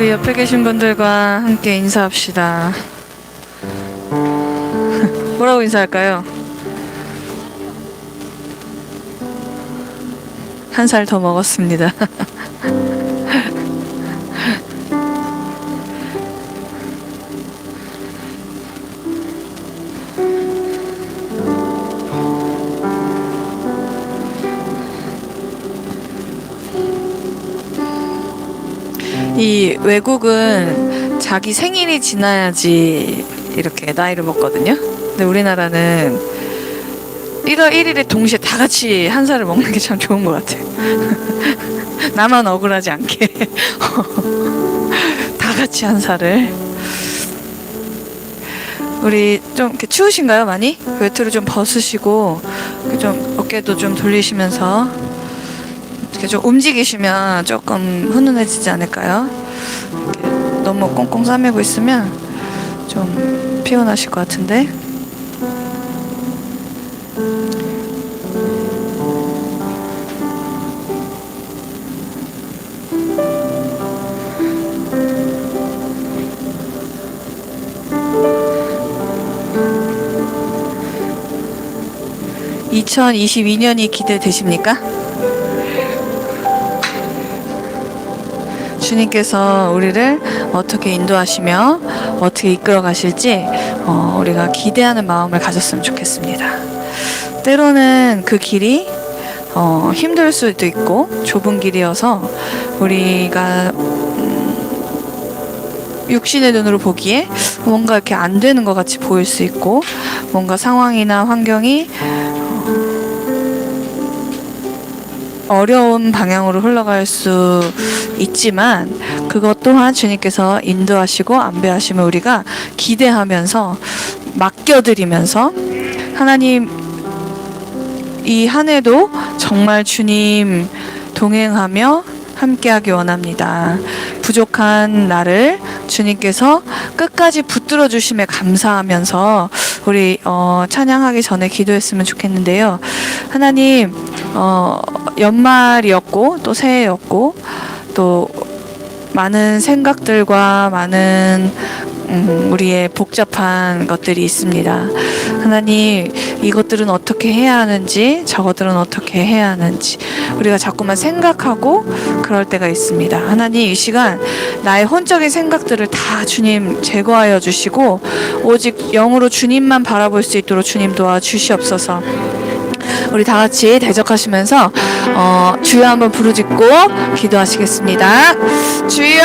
우리 옆에 계신 분들과 함께 인사합시다. 뭐라고 인사할까요? 한 살 더 먹었습니다. 이 외국은 자기 생일이 지나야지 이렇게 나이를 먹거든요. 근데 우리나라는 1월 1일에 동시에 다 같이 한 살을 먹는 게 참 좋은 것 같아요. 나만 억울하지 않게 다 같이 한 살을. 우리 좀 이렇게 추우신가요, 많이? 외투를 좀 벗으시고 좀 어깨도 좀 돌리시면서 이렇게 좀 움직이시면 조금 훈훈해지지 않을까요? 너무 꽁꽁 싸매고 있으면 좀 피곤하실 것 같은데. (2022년이) 기대되십니까? 주님께서 우리를 어떻게 인도하시며 어떻게 이끌어 가실지 우리가 기대하는 마음을 가졌으면 좋겠습니다. 때로는 그 길이 힘들 수도 있고 좁은 길이어서 우리가 육신의 눈으로 보기에 뭔가 이렇게 안 되는 것 같이 보일 수 있고, 뭔가 상황이나 환경이 어려운 방향으로 흘러갈 수 있지만, 그것 또한 주님께서 인도하시고 안배하시면 우리가 기대하면서 맡겨드리면서, 하나님 이 한 해도 정말 주님 동행하며 함께하기 원합니다. 부족한 나를 주님께서 끝까지 붙들어 주심에 감사하면서 우리 찬양하기 전에 기도했으면 좋겠는데요. 하나님, 연말이었고 또 새해였고 또 많은 생각들과 많은 우리의 복잡한 것들이 있습니다. 하나님, 이것들은 어떻게 해야 하는지, 저것들은 어떻게 해야 하는지 우리가 자꾸만 생각하고 그럴 때가 있습니다. 하나님, 이 시간 나의 혼적인 생각들을 다 주님 제거하여 주시고 오직 영으로 주님만 바라볼 수 있도록 주님 도와주시옵소서. 우리 다 같이 대적하시면서 주여 한번 부르짖고 기도하시겠습니다. 주여!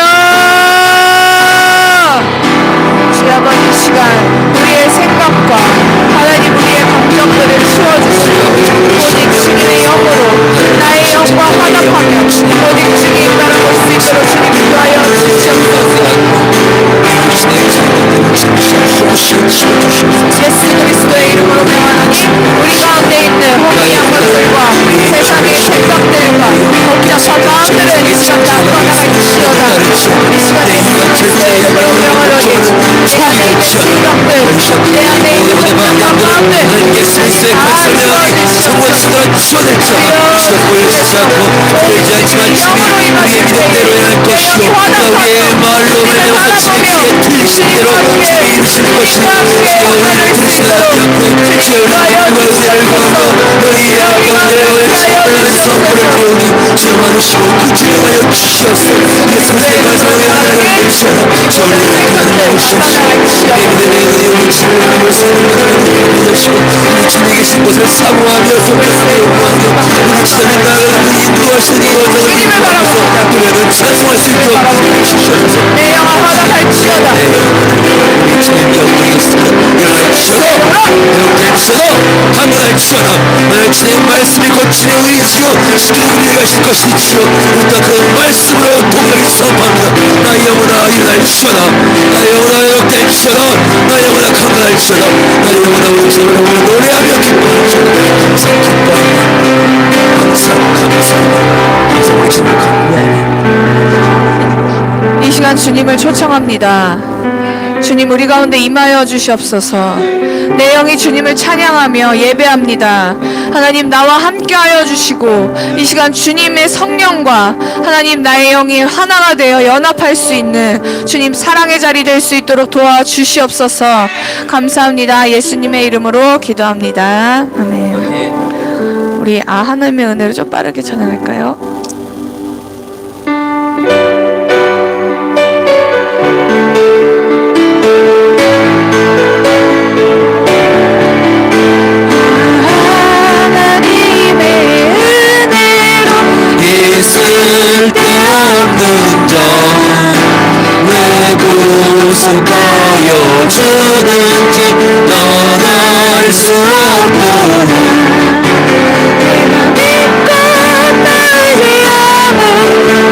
주여, 한번 이 시간 우리의 생각과 하나님 우리의 감정들을 치워주시고 오직 주님의 영으로 나의 영과 화답하며 오직 주님 따라볼 수 있도록 주님 기도하여 주시옵소서. 예수 그리스도의 이름으로 명하노니 우리 가운데 있는 혼미한 것들과 세상의 생각들과 복잡한 마음들은 이 시간 다 떠나갈지어다. 이 시간에 예수 그리스도의 이름으로 명하노니 내 안에 있는 생각들, 내 안에 있는 복잡한 마음들 다 주님이 계신 곳을 사모하며 주님을 바라보고 그러면 찬송할 수 있도록 주셔서 내 영혼 화답할지어다. 주님이 영광이었습니다. 일어날지어다 강건할지어다. 만약 주님의 말씀이 곧 주님의 의지요 주님이 우리에게 가실 것이지요 우리가 그 말씀으로 동력이 선포합니다. 나의 영혼아 일어날지어다. 나의 영혼아 회복될지어다. 나의 영혼아 강건할지어다. 나의 영혼아 우리 주님을 노래하며 기뻐할지어다. 항상 기뻐합니다. 항상 감사합니다. 항상 우리 주님을 감사합니다. 이 시간 주님을 초청합니다. 주님, 우리 가운데 임하여 주시옵소서. 내 영이 주님을 찬양하며 예배합니다. 하나님 나와 함께하여 주시고 이 시간 주님의 성령과 하나님 나의 영이 하나가 되어 연합할 수 있는 주님 사랑의 자리 될 수 있도록 도와주시옵소서. 감사합니다. 예수님의 이름으로 기도합니다. 아멘. 우리 하나님의 은혜로 좀 빠르게 찬양할까요? 쓸데없는 점왜 구속하여 주는지 넌 알 수 없노라. 내가 믿고 나의 영혼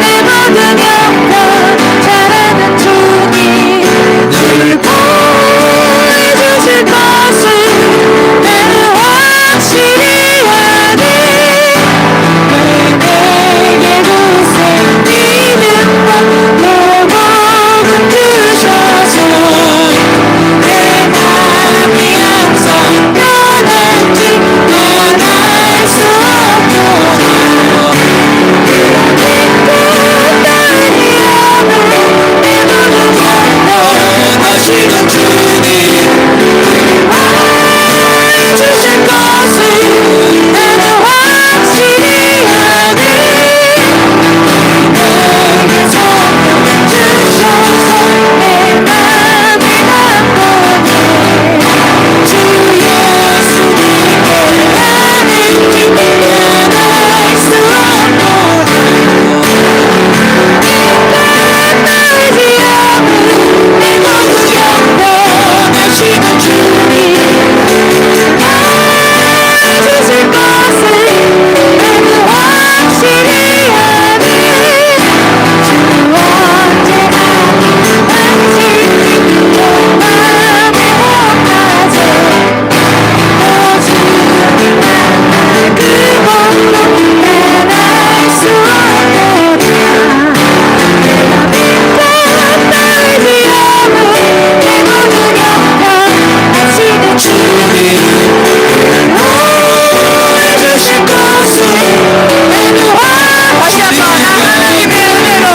내 모든 영혼 잘하는 주님 늘 보여주실 것을 나는 확실히 아네. 내게 구세 믿음과 내복을 주셔서 내 맘이 항상 편한지 넌 알 수 없노라. 믿고 나의 영혼 내 모든 영혼 하시는 주님 주실 것을 나는 확실히 아네. 내게서 주셔서 내 맘을 바꿔내. 주 예수님께 하는지 난 알 수 없노라. 나의 영혼 내 모든 영혼 하시는 주님 주실 것을 나는 확실히 아네. 주 언제나 당신이 내 맘에 혹하죠. 너 주님 만나 그것도 난 알 수 없노라. 내가 믿고 나의 영혼 내 모든 영혼 하시는 주님 주실 것을 나는 다시 한번 하나님의 은혜로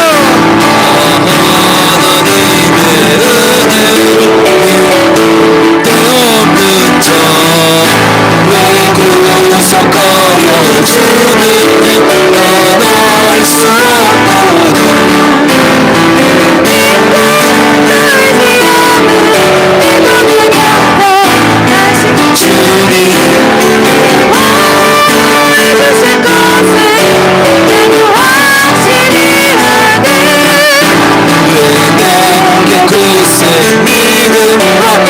없는 점왜 구속하여 주는지 넌 알 수 없노라. 믿고 나의 영혼 내 모든 영혼 하시는 주님 주실 것을 나는 확실히 아네. 왜 내게 굳세 믿음과 또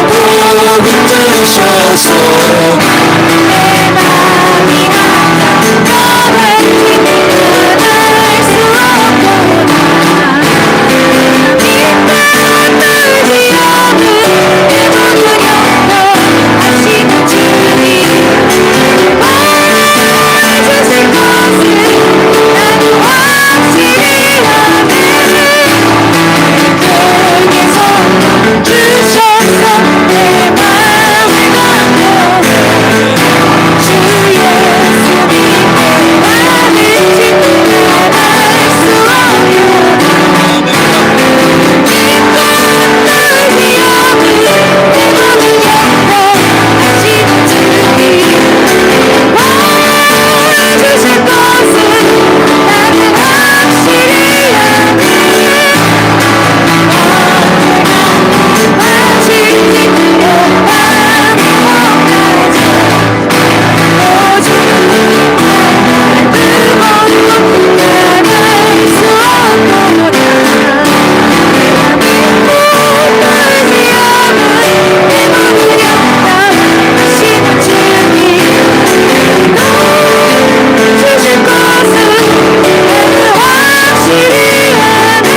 복을 주셔서 내 맘이 항상 너한테 난 알 수 없노라. 믿고 나의 영혼 내 모든 영혼 하시는 주님 주실 것을 나는 확실히 아네. 내게서 주셔서 내 맘을 바꿔내. 주 예수님께 하는지 난 알 수 없노라. 믿고 나의 영혼 내 모든 영혼 하시는 주님 주실 것을 나는 확실히 아네. 언제나 당신이 내 맘에 혹하죠. 너 주님 만나 그것도 난 알 수 없노라. 믿고 나의 영혼 내 모든 영혼 하시는 주님 주실 것을 나는 확실히 아네.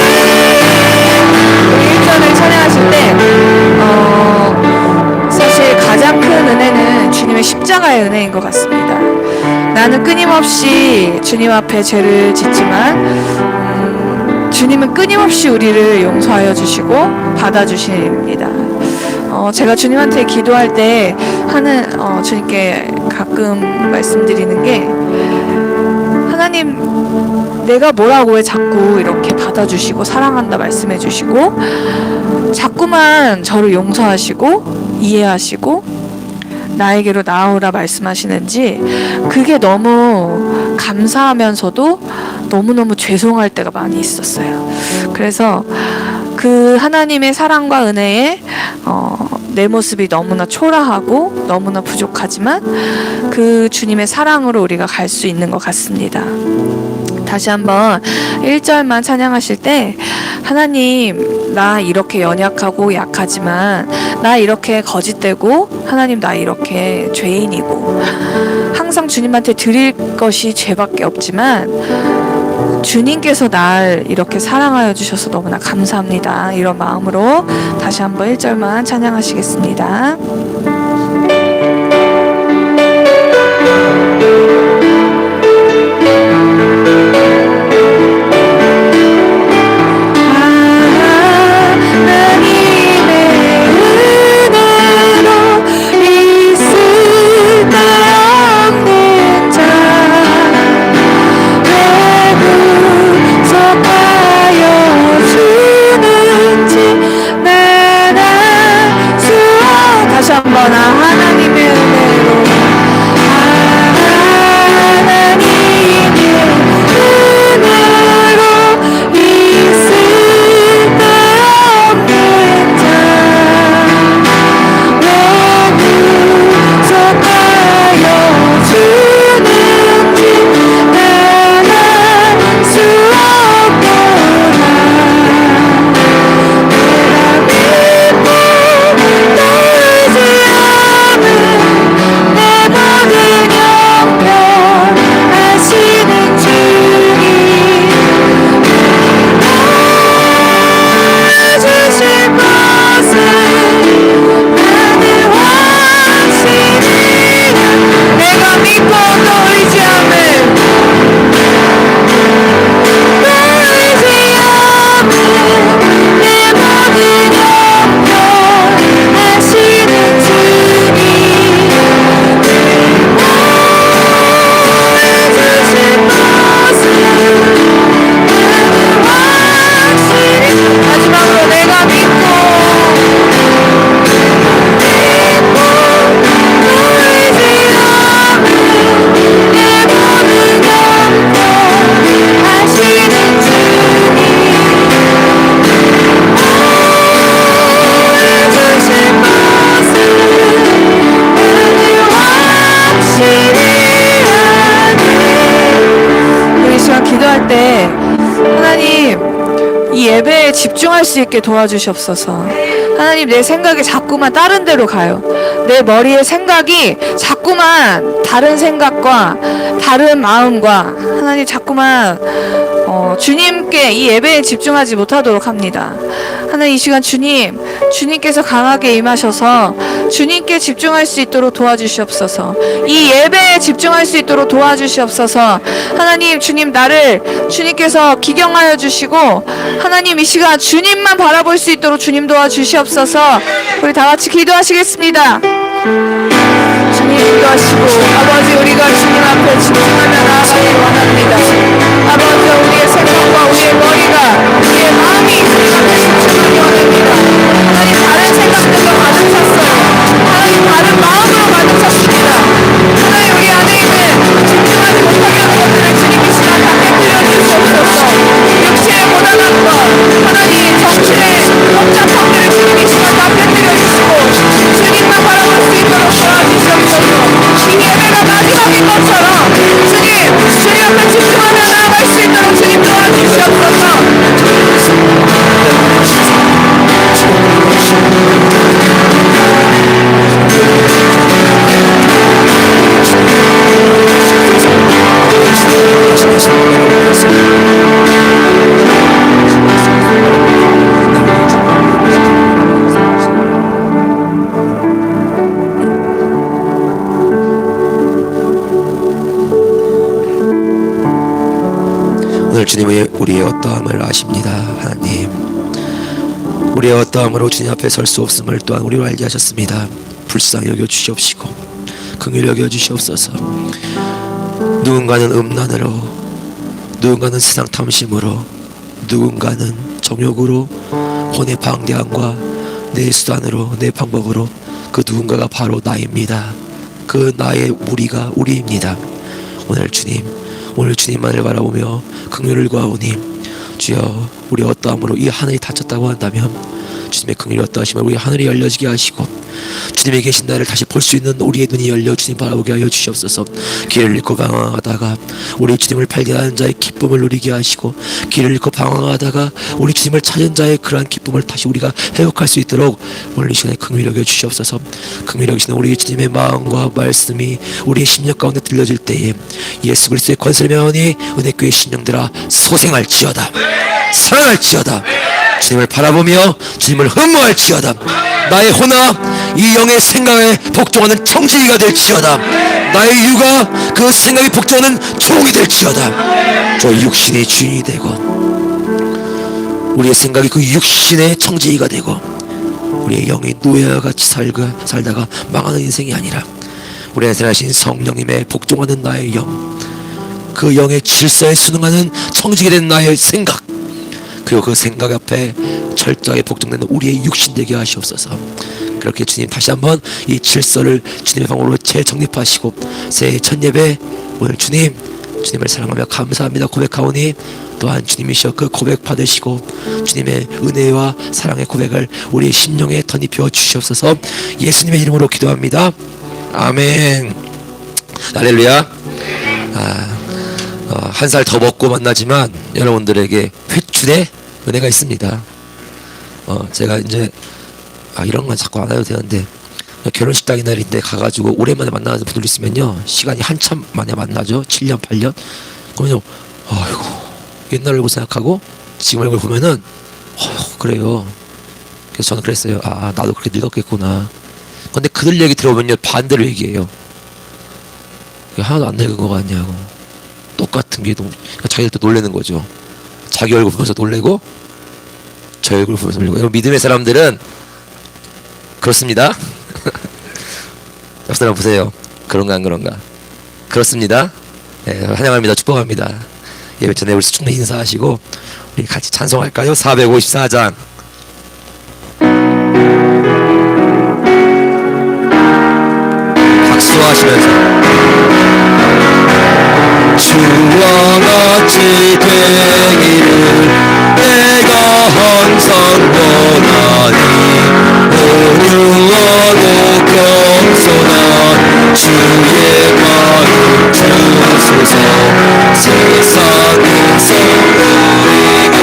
우리 1절을 찬양하실 때 사실 가장 큰 은혜는 주님의 십자가의 은혜인 것 같습니다. 나는 끊임없이 주님 앞에 죄를 짓지만 주님은 끊임없이 우리를 용서하여 주시고 받아주십니다. 제가 주님한테 기도할 때 주님께 가끔 말씀드리는 게, 하나님, 내가 뭐라고 왜 자꾸 이렇게 받아주시고 사랑한다 말씀해 주시고 자꾸만 저를 용서하시고 이해하시고 나에게로 나아오라 말씀하시는지, 그게 너무 감사하면서도 너무너무 죄송할 때가 많이 있었어요. 그래서 그 하나님의 사랑과 은혜에 내 모습이 너무나 초라하고 너무나 부족하지만 그 주님의 사랑으로 우리가 갈 수 있는 것 같습니다. 다시 한번 1절만 찬양하실 때, 하나님, 나 이렇게 연약하고 약하지만, 나 이렇게 거짓되고, 하나님, 나 이렇게 죄인이고, 항상 주님한테 드릴 것이 죄밖에 없지만 주님께서 날 이렇게 사랑하여 주셔서 너무나 감사합니다. 이런 마음으로 다시 한번 1절만 찬양하시겠습니다. 예배에 집중할 수 있게 도와주시옵소서. 하나님, 내 생각이 자꾸만 다른 데로 가요. 내 머리의 생각이 자꾸만 다른 생각과 다른 마음과, 하나님 자꾸만 주님께 이 예배에 집중하지 못하도록 합니다. 하나님, 이 시간 주님께서 강하게 임하셔서 주님께 집중할 수 있도록 도와주시옵소서. 이 예배에 집중할 수 있도록 도와주시옵소서. 하나님, 나를 주님께서 기경하여 주시고, 하나님 이 시간 주님만 바라볼 수 있도록 주님 도와주시옵소서. 우리 다 같이 기도하시겠습니다. 주님 기도하시고, 아버지, 우리가 주님 앞에 집중하며 나아가길 원합니다. 아버지, 우리의 생각과 우리의 머리가, 우리의 마음이 주님 앞에 집중하기 원합니다. 하나님, 다른 생각들로 가득 찼어요. 하나님, 다른 마음으로 가득 찼습니다. 하나님, 우리 안에 있는 집중하지 못하게 하는 것들을 주님 이 시간 다 깨뜨려 주시옵소서. 육체의 고단함과 하나님 정신의 복잡함들을 주님 이 시간 다 깨뜨려 주시고, 주님만 바라볼 수 있도록 도와주시옵소서. 이 예배가 마지막인 것처럼 주님 앞에 집중하며 나아갈 수 있도록 주님 도와주시옵소서. 오늘 주님의 우리의 어떠함을 아십니다. 하나님, 우리의 어떠함으로 주님 앞에 설 수 없음을 또한 우리로 알게 하셨습니다. 불쌍히 여겨 주시옵시고 긍휼히 여겨 주시옵소서. 누군가는 음란으로, 누군가는 세상 탐심으로, 누군가는 정욕으로, 혼의 방대함과 내 수단으로, 내 방법으로, 그 누군가가 바로 나입니다. 그 나의 무리가 우리입니다. 오늘 주님만을 바라보며 긍휼을 구하오니 주여, 우리 어떠함으로 이 하늘이 닫혔다고 한다면 주님의 긍휼이 어떠하시면 우리 하늘이 열려지게 하시고 주님이 계신 나를 다시 볼 수 있는 우리의 눈이 열려 주님 바라보게 하여 주시옵소서. 길을 잃고 방황하다가 우리 주님을 발견하는 자의 기쁨을 누리게 하시고, 길을 잃고 방황하다가 우리 주님을 찾은 자의 그러한 기쁨을 다시 우리가 회복할 수 있도록 오늘 이 시간에 긍휼히 여겨 주시옵소서. 긍휼히 여기시는 우리 주님의 마음과 말씀이 우리의 심령 가운데 들려질 때에 예수 그리스도의 권세를 명하니 은혜교회 심령들아 소생할지어다, 사랑할지어다, 주님을 바라보며 주님을 흠모할지어다. 나의 혼아 이 영의 생각에 복종하는 청지기가 될지어다. 나의 유가 그 생각에 복종하는 종이 될지어다. 저 육신의 주인이 되고 우리의 생각이 그 육신의 청지기가 되고 우리의 영이 노예와 같이 살다가 망하는 인생이 아니라 우리 안에 하신 성령님의 복종하는 나의 영, 그 영의 질서에 순응하는 청지기 된 나의 생각, 그리고 그 생각 앞에 철저하게 복종되는 우리의 육신 되게 하시옵소서. 그렇게 주님 다시 한번 이 질서를 주님의 방법으로 재정립하시고 새해 첫 예배 오늘 주님을 사랑하며 감사합니다 고백하오니 또한 주님이시여 그 고백 받으시고 주님의 은혜와 사랑의 고백을 우리의 심령에 덧입혀 주시옵소서. 예수님의 이름으로 기도합니다. 아멘. 할렐루야. 한 살 더 먹고 만나지만 여러분들에게 회춘의 은혜가 있습니다. 제가 이제 이런 건 자꾸 안 해도 되는데 결혼식당이 날인데 가가지고 오랜만에 만나는 분들 있으면요 시간이 한참 만에 만나죠. 7년 8년. 그러면요 아이고 옛날 얼굴 생각하고 지금 얼굴 보면은 그래요. 그래서 저는 그랬어요. 나도 그렇게 늙었겠구나. 근데 그들 얘기 들어보면요 반대로 얘기해요. 하나도 안 늙은 거 같냐고. 똑같은 게 너무 자기들도 놀라는 거죠. 자기 얼굴 보면서 놀래고 저 얼굴 보면서 놀래고. 믿음의 사람들은 그렇습니다. 옆 사람 보세요. 그런가 안 그런가? 그렇습니다. 네, 환영합니다. 축복합니다. 예배 전에 우리 수축내 인사하시고 우리 같이 찬송할까요? 454장 박수하시면서 주와 같이 되기를 내가 항상 원하니 오류하고 겸손한 주의 마음 주소서. 세상에서 우리가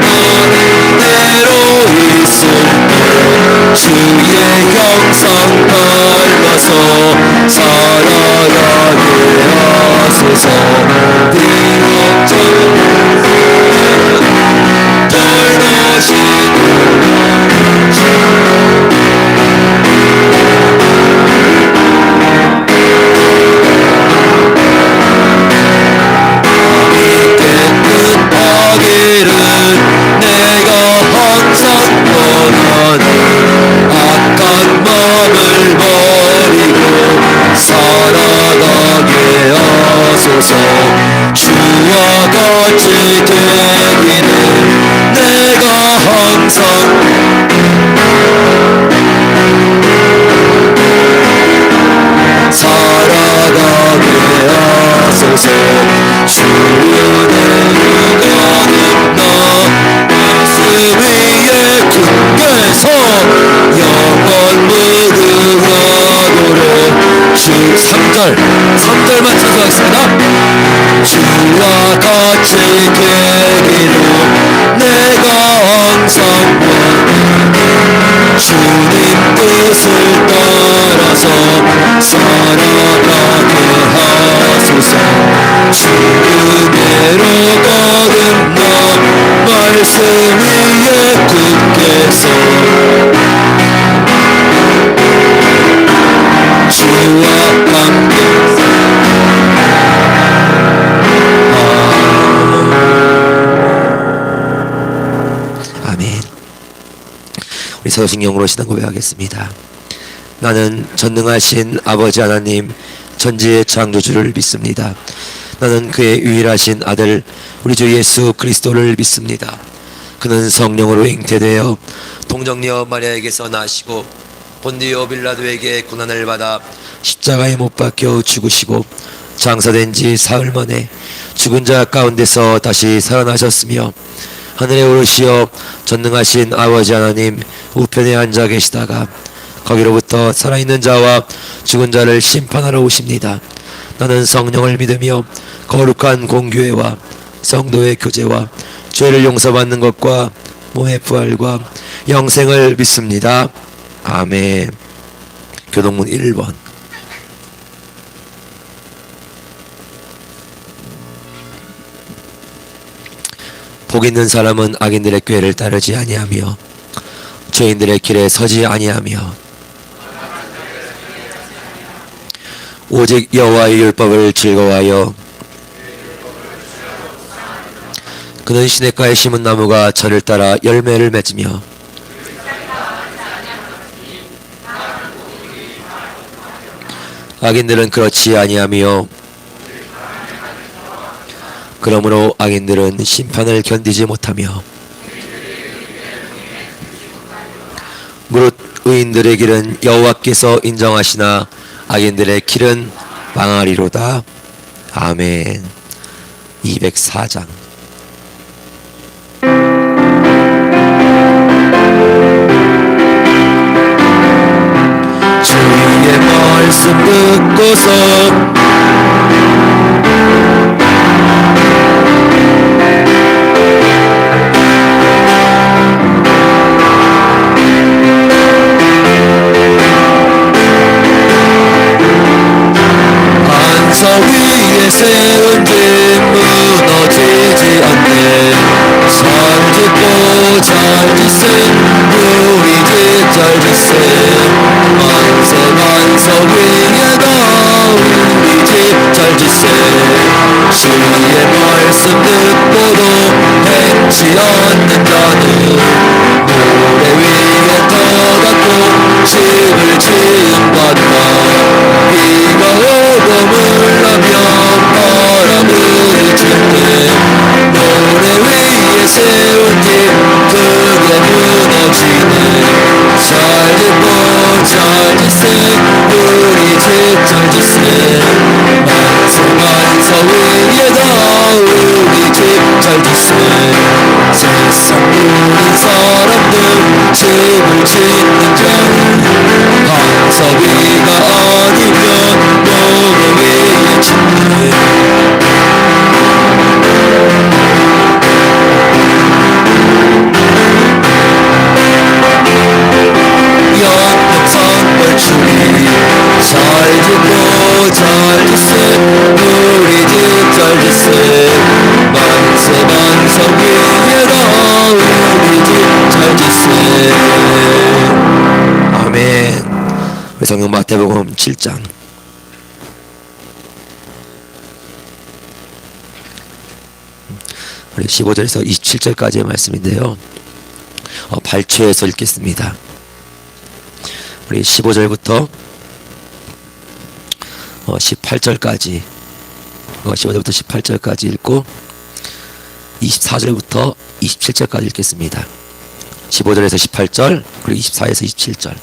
아닌 대로 있을 때 주의 형상 닮아서 살아가게 하소서. 비록 주와 같이 되기를 내가 항상 살아가게 하소서. 주의 누가는 나 말씀 위에 굳게 서 영원 무궁하도록. 주 3절만 찬송하겠습니다. 주와 같이 되기를 내가 항상 원하니 주님 뜻을 따라서 살아가게 하소서. 주 은혜로 거듭나 말씀 위에 굳게 서 주와 함께 아멘. 사도신경으로 신앙 고백하겠습니다. 나는 전능하신 아버지 하나님 전지의 창조주를 믿습니다. 나는 그의 유일하신 아들 우리 주 예수 그리스도를 믿습니다. 그는 성령으로 잉태되어 동정녀 마리아에게서 나시고 본디오 빌라도에게 고난을 받아 십자가에 못 박혀 죽으시고 장사된 지 사흘 만에 죽은 자 가운데서 다시 살아나셨으며 하늘에 오르시어 전능하신 아버지 하나님 우편에 앉아 계시다가 거기로부터 살아있는 자와 죽은 자를 심판하러 오십니다. 나는 성령을 믿으며 거룩한 공교회와 성도의 교제와 죄를 용서받는 것과 몸의 부활과 영생을 믿습니다. 아멘. 교동문 1번. 복 있는 사람은 악인들의 꾀를 따르지 아니하며 죄인들의 길에 서지 아니하며 오직 여호와의 율법을 즐거워하여 그는 시냇가에 심은 나무가 저를 따라 열매를 맺으며 악인들은 그렇지 아니하며 그러므로 악인들은 심판을 견디지 못하며 무릇 의인들의 길은 여호와께서 인정하시나 악인들의 길은 망하리로다. 아멘. 204장. 주의 말씀 듣고서 저 위에 세운 집 무너지지 않네. 잘 짓고 잘 짓세 우리 집 잘 짓세 만세 만석 위에다 우리 집 잘 짓세 주의 말씀 듣고도 행치 않는 자는 모래 위에 떠받고 집을 지음받나 비가 오고 물나면 바람을 질때 모래 위에 세운 집 그게 무너지네. 잘 짓고 잘 짓세 우리 집 잘 짓세 만세 만석 위에다 우리 집 잘 짓세 세상 모든 사람들 집을 짓는 자 한서위가 아니면 모래 위에 짓네. 연평선 벌출이 잘 짓고 잘 짓세 우리 집 잘 짓세 만세 만석 위에다 우리 집 잘 짓세. 아멘. 성경 마태복음 7장. 우리 15절에서 27절까지의 말씀인데요. 발췌해서 읽겠습니다. 우리 15절부터 18절까지 15절부터 18절까지 읽고 24절부터 27절까지 읽겠습니다. 15절에서 18절 그리고 24에서 27절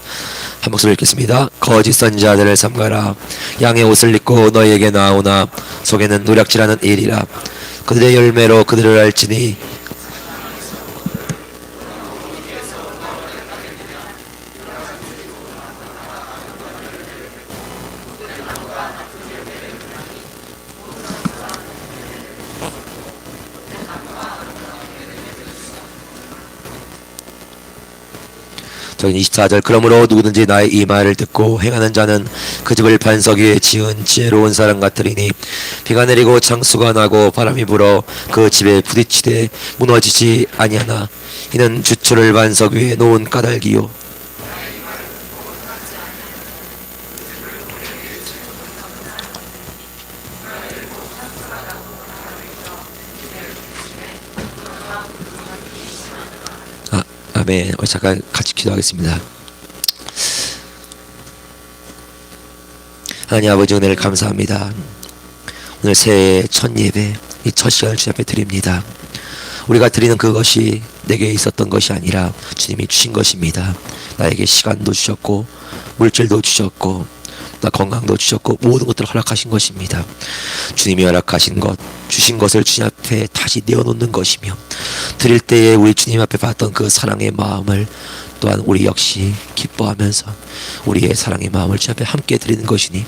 한 목소리 읽겠습니다. 거짓 선지자들을 삼가라. 양의 옷을 입고 너희에게 나오나 속에는 노략질하는 일이라. 그들의 열매로 그들을 알지니 저기 24절 그러므로 누구든지 나의 이 말을 듣고 행하는 자는 그 집을 반석 위에 지은 지혜로운 사람 같으리니 비가 내리고 창수가 나고 바람이 불어 그 집에 부딪히되 무너지지 아니하나 이는 주초를 반석 위에 놓은 까닭이요. 아멘. 아멘. 잠깐 같이 기도하겠습니다. 하나님 아버지 은혜를 감사합니다. 오늘 새해 첫 예배, 이 첫 시간을 주님 앞에 드립니다. 우리가 드리는 그것이 내게 있었던 것이 아니라 주님이 주신 것입니다. 나에게 시간도 주셨고 물질도 주셨고 나 건강도 주셨고 모든 것들을 허락하신 것입니다. 주님이 허락하신 것, 주신 것을 주님 앞에 다시 내어놓는 것이며 드릴 때에 우리 주님 앞에 봤던 그 사랑의 마음을 또한 우리 역시 기뻐하면서 우리의 사랑의 마음을 주님 앞에 함께 드리는 것이니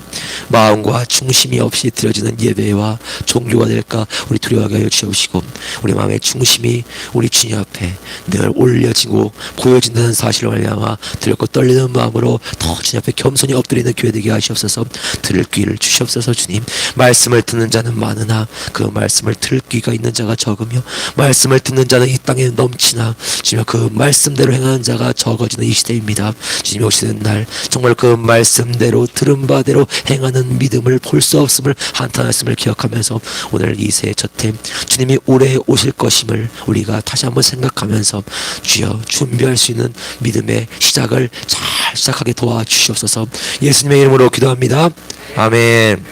마음과 중심이 없이 드려지는 예배와 종교가 될까 우리 두려워하게 하여 주옵시고 우리 마음의 중심이 우리 주님 앞에 늘 올려지고 보여진다는 사실을 말미암아 두렵고 떨리는 마음으로 더 주님 앞에 겸손히 엎드리는 교회 되게 하시옵소서. 들을 귀를 주시옵소서. 주님, 말씀을 듣는 자는 많으나 그 말씀을 들을 귀가 있는 자가 적으며 말씀을 듣는 자는 이 땅에 넘치나 주님 그 말씀대로 행하는 자가 적어지는 이 시대입니다. 주님이 오시는 날 정말 그 말씀대로 들은 바대로 행하는 믿음을 볼 수 없음을 한탄했음을 기억하면서 오늘 이 새해 첫해 주님이 올해 오실 것임을 우리가 다시 한번 생각하면서 주여 준비할 수 있는 믿음의 시작을 잘 시작하게 도와주시옵소서. 예수님의 이름으로 기도합니다. 아멘.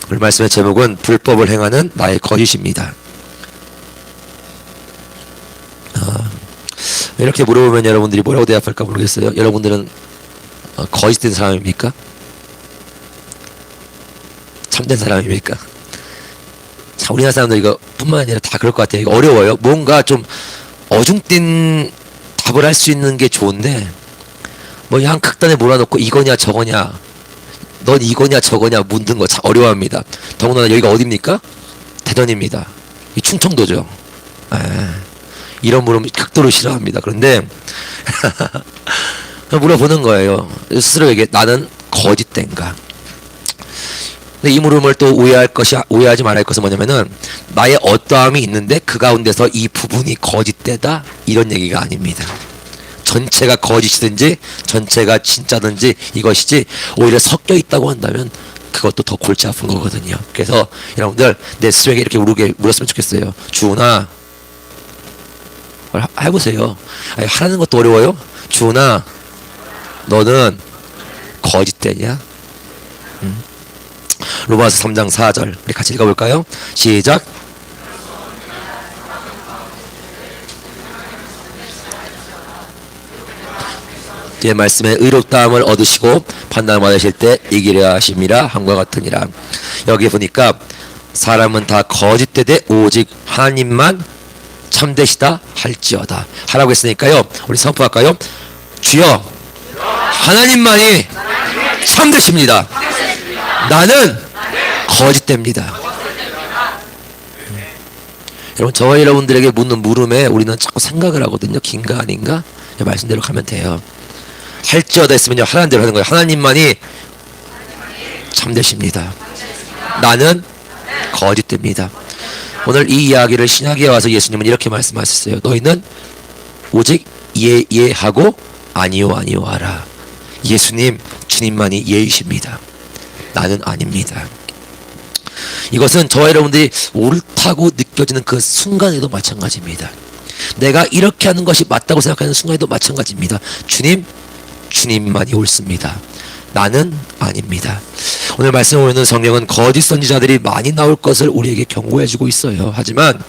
오늘 말씀의 제목은 불법을 행하는 나의 거짓입니다. 이렇게 물어보면 여러분들이 뭐라고 대답할까 모르겠어요. 여러분들은 거짓된 사람입니까? 참된 사람입니까? 자, 우리나라 사람들 이거 뿐만 아니라 다 그럴 것 같아요. 이거 어려워요. 뭔가 좀 어중뛴 답을 할 수 있는 게 좋은데 뭐 한 극단에 몰아놓고 이거냐 저거냐 넌 이거냐 저거냐 묻는 거 참 어려워합니다. 더군다나 여기가 어디입니까? 대전입니다. 이 충청도죠. 이런 물음 극도로 싫어합니다. 그런데 물어보는 거예요. 스스로에게 나는 거짓된가? 근데 이 물음을 또 오해하지 말아야 할 것은 뭐냐면은 나의 어떠함이 있는데 그 가운데서 이 부분이 거짓되다 이런 얘기가 아닙니다. 전체가 거짓이든지 전체가 진짜든지 이것이지 오히려 섞여 있다고 한다면 그것도 더 골치 아픈 거거든요. 그래서 여러분들 내 스스로에게 이렇게 물었으면 좋겠어요. 주은아, 해보세요. 아니, 하라는 것도 어려워요. 주은아, 너는 거짓되냐? 로마서 3장 4절 우리 같이 읽어볼까요? 시작. 제 말씀에 의롭다함을 얻으시고 판단을 받으실 때 이기려 하심이라 함과 같으니라. 여기 보니까 사람은 다 거짓되되 오직 하나님만 참되시다 할지어다 하라고 했으니까요. 우리 선포할까요? 주여 하나님만이 참되십니다. 나는 거짓됩니다. 여러분 저와 여러분들에게 묻는 물음에 우리는 자꾸 생각을 하거든요. 긴가 아닌가? 말씀대로 가면 돼요. 할지어다 했으면요 하나님대로 하는 거예요. 하나님만이 참되십니다. 나는 거짓됩니다. 오늘 이 이야기를 신약에 와서 예수님은 이렇게 말씀하셨어요. 너희는 오직 예하고 아니요 하라. 예수님 주님만이 예이십니다. 나는 아닙니다. 이것은 저와 여러분들이 옳다고 느껴지는 그 순간에도 마찬가지입니다. 내가 이렇게 하는 것이 맞다고 생각하는 순간에도 마찬가지입니다. 주님만이 옳습니다. 나는 아닙니다. 오늘 말씀을 보면 성경은 거짓 선지자들이 많이 나올 것을 우리에게 경고해주고 있어요. 하지만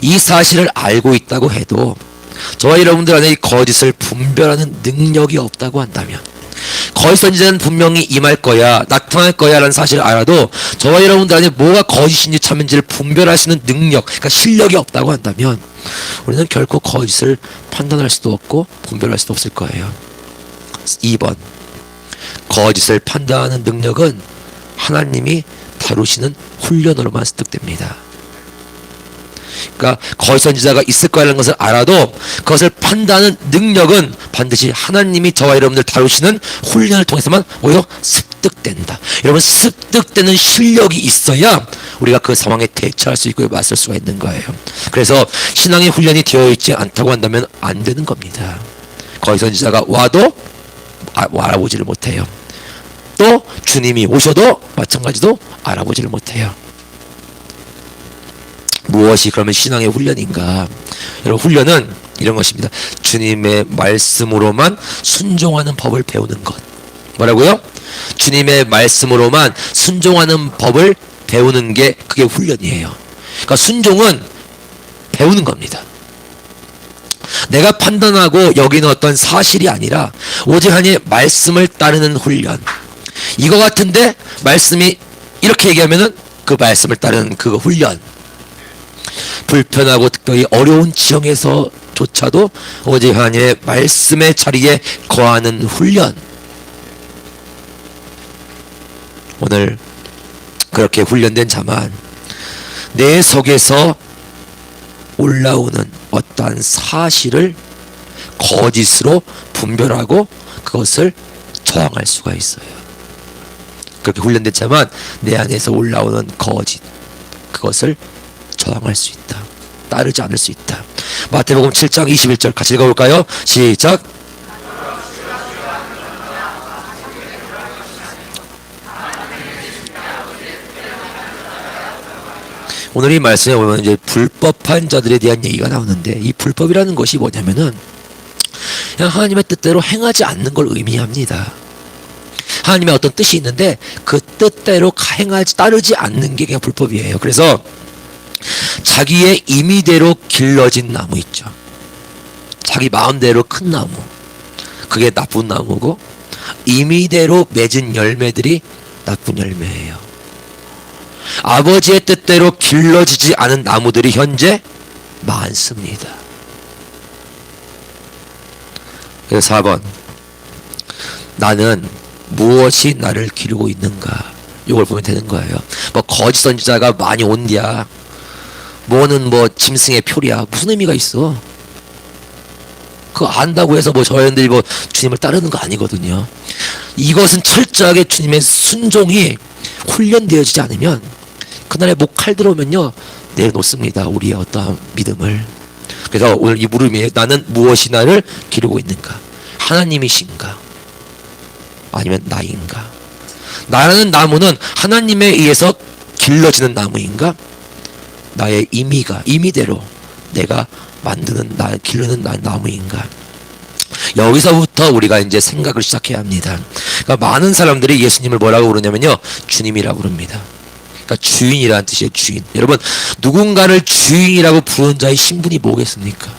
이 사실을 알고 있다고 해도 저와 여러분들 안에 이 거짓을 분별하는 능력이 없다고 한다면 거짓 선지자는 분명히 임할 거야 나타날 거야 라는 사실을 알아도 저와 여러분들 안에 뭐가 거짓인지 참인지를 분별할 수 있는 능력 그러니까 실력이 없다고 한다면 우리는 결코 거짓을 판단할 수도 없고 분별할 수도 없을 거예요. 2번 거짓을 판단하는 능력은 하나님이 다루시는 훈련으로만 습득됩니다. 그러니까 거짓 선지자가 있을 거라는 것을 알아도 그것을 판단하는 능력은 반드시 하나님이 저와 여러분들 다루시는 훈련을 통해서만 오히려 습득된다. 여러분 습득되는 실력이 있어야 우리가 그 상황에 대처할 수 있고 맞설 수가 있는 거예요. 그래서 신앙의 훈련이 되어 있지 않다고 한다면 안 되는 겁니다. 거짓 선지자가 와도 알아보지를 못해요. 또 주님이 오셔도 마찬가지로 알아보지를 못해요. 무엇이 그러면 신앙의 훈련인가? 여러분, 훈련은 이런 것입니다. 주님의 말씀으로만 순종하는 법을 배우는 것. 뭐라고요? 주님의 말씀으로만 순종하는 법을 배우는 게 그게 훈련이에요. 그러니까 순종은 배우는 겁니다. 내가 판단하고 여기는 어떤 사실이 아니라 오직 하나님의 말씀을 따르는 훈련. 이거 같은데 말씀이 이렇게 얘기하면은 그 말씀을 따르는 그 훈련. 불편하고 특별히 어려운 지형에서조차도 오직 하나님의 말씀의 자리에 거하는 훈련. 오늘 그렇게 훈련된 자만 내 속에서 올라오는 어떠한 사실을 거짓으로 분별하고 그것을 저항할 수가 있어요. 그렇게 훈련된 자만 내 안에서 올라오는 거짓, 그것을 저항할 수 있다. 따르지 않을 수 있다. 마태복음 7장 21절 같이 읽어볼까요? 시작. 오늘 이 말씀에 보면 이제 불법한 자들에 대한 얘기가 나오는데, 이 불법이라는 것이 뭐냐면은 그냥 하나님의 뜻대로 행하지 않는 걸 의미합니다. 하나님의 어떤 뜻이 있는데 그 뜻대로 행하지 따르지 않는 게 그냥 불법이에요. 그래서 자기의 임의대로 길러진 나무 있죠. 자기 마음대로 큰 나무, 그게 나쁜 나무고, 임의대로 맺은 열매들이 나쁜 열매예요. 아버지의 뜻대로 길러지지 않은 나무들이 현재 많습니다. 그래서 4번, 나는 무엇이 나를 기르고 있는가? 이걸 보면 되는 거예요. 뭐 거짓 선지자가 많이 온디야, 뭐는 뭐 짐승의 표리야, 무슨 의미가 있어? 그거 안다고 해서 뭐 저희들이 뭐 주님을 따르는 거 아니거든요. 이것은 철저하게 주님의 순종이 훈련되어지지 않으면 그날에 목 칼 들어오면요 내려놓습니다. 우리의 어떠한 믿음을. 그래서 오늘 이 물음이, 나는 무엇이 나를 기르고 있는가? 하나님이신가? 아니면 나인가? 나라는 나무는 하나님에 의해서 길러지는 나무인가? 나의 임의대로 내가 만드는, 기르는 나무인가? 여기서부터 우리가 이제 생각을 시작해야 합니다. 그러니까 많은 사람들이 예수님을 뭐라고 부르냐면요, 주님이라고 부릅니다. 그러니까 주인이라는 뜻이에요. 주인. 여러분, 누군가를 주인이라고 부르는 자의 신분이 뭐겠습니까?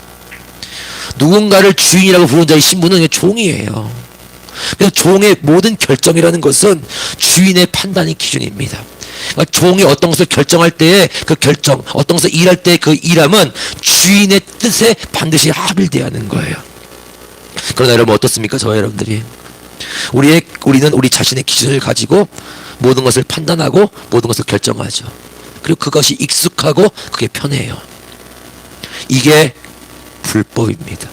누군가를 주인이라고 부르는 자의 신분은 그냥 종이에요. 그래서 종의 모든 결정이라는 것은 주인의 판단이 기준입니다. 그러니까 종이 어떤 것을 결정할 때의 그 결정, 어떤 것을 일할 때의 그 일함은 주인의 뜻에 반드시 합일돼야 하는 거예요. 그러나 여러분 어떻습니까? 저와 여러분들이 우리는 우리 자신의 기준을 가지고 모든 것을 판단하고 모든 것을 결정하죠. 그리고 그것이 익숙하고 그게 편해요. 이게 불법입니다.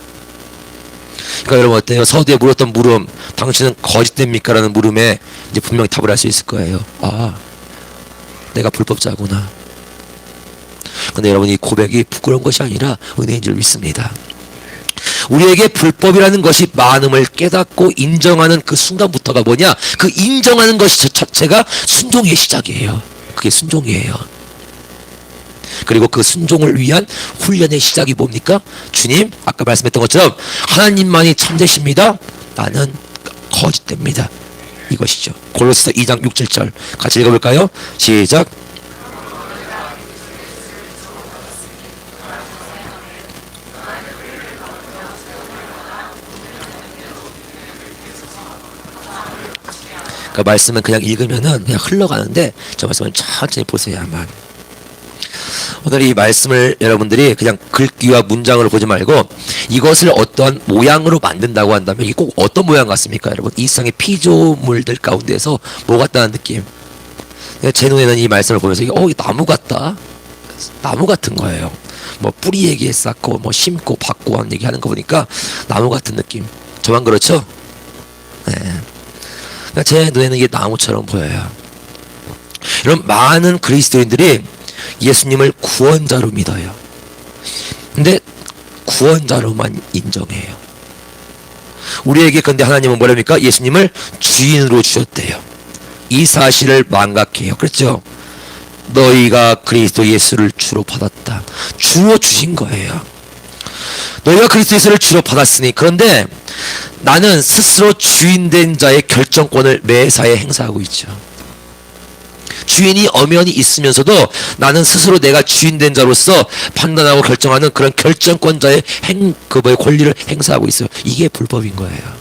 그러니까 여러분 어때요? 서두에 물었던 물음, 당신은 거짓됩니까? 라는 물음에 이제 분명히 답을 할 수 있을 거예요. 아, 내가 불법자구나. 근데 여러분, 이 고백이 부끄러운 것이 아니라 은혜인 줄 믿습니다. 우리에게 불법이라는 것이 많음을 깨닫고 인정하는 그 순간부터가 뭐냐? 그 인정하는 것이 자체가 순종의 시작이에요. 그게 순종이에요. 그리고 그 순종을 위한 훈련의 시작이 뭡니까? 주님, 아까 말씀했던 것처럼 하나님만이 참되십니다. 나는 거짓됩니다. 이것이죠. 골로새서 2장 6, 7절 같이 읽어볼까요? 시작. 그 말씀은 그냥 읽으면은 그냥 흘러가는데 저 말씀은 천천히 보세야만. 오늘 이 말씀을 여러분들이 그냥 글귀와 문장으로 보지 말고 이것을 어떠한 모양으로 만든다고 한다면 이게 꼭 어떤 모양 같습니까? 여러분, 이 세상의 피조물들 가운데서 뭐 같다는 느낌. 제 눈에는 이 말씀을 보면서 이게 나무 같다. 나무 같은 거예요. 뭐 뿌리 얘기했었고 뭐 심고 받고 하는 얘기하는 거 보니까 나무 같은 느낌. 저만 그렇죠? 네. 그러니까 제 눈에는 이게 나무처럼 보여요. 이런 많은 그리스도인들이 예수님을 구원자로 믿어요. 근데 구원자로만 인정해요. 우리에게 근데 하나님은 뭐랍니까? 예수님을 주인으로 주셨대요. 이 사실을 망각해요. 그렇죠? 너희가 그리스도 예수를 주로 받았다. 주로 주신 거예요. 너희가 그리스도 예수를 주로 받았으니, 그런데 나는 스스로 주인된 자의 결정권을 매사에 행사하고 있죠. 주인이 엄연히 있으면서도 나는 스스로 내가 주인된 자로서 판단하고 결정하는 그런 결정권자의 권리를 행사하고 있어요. 이게 불법인 거예요.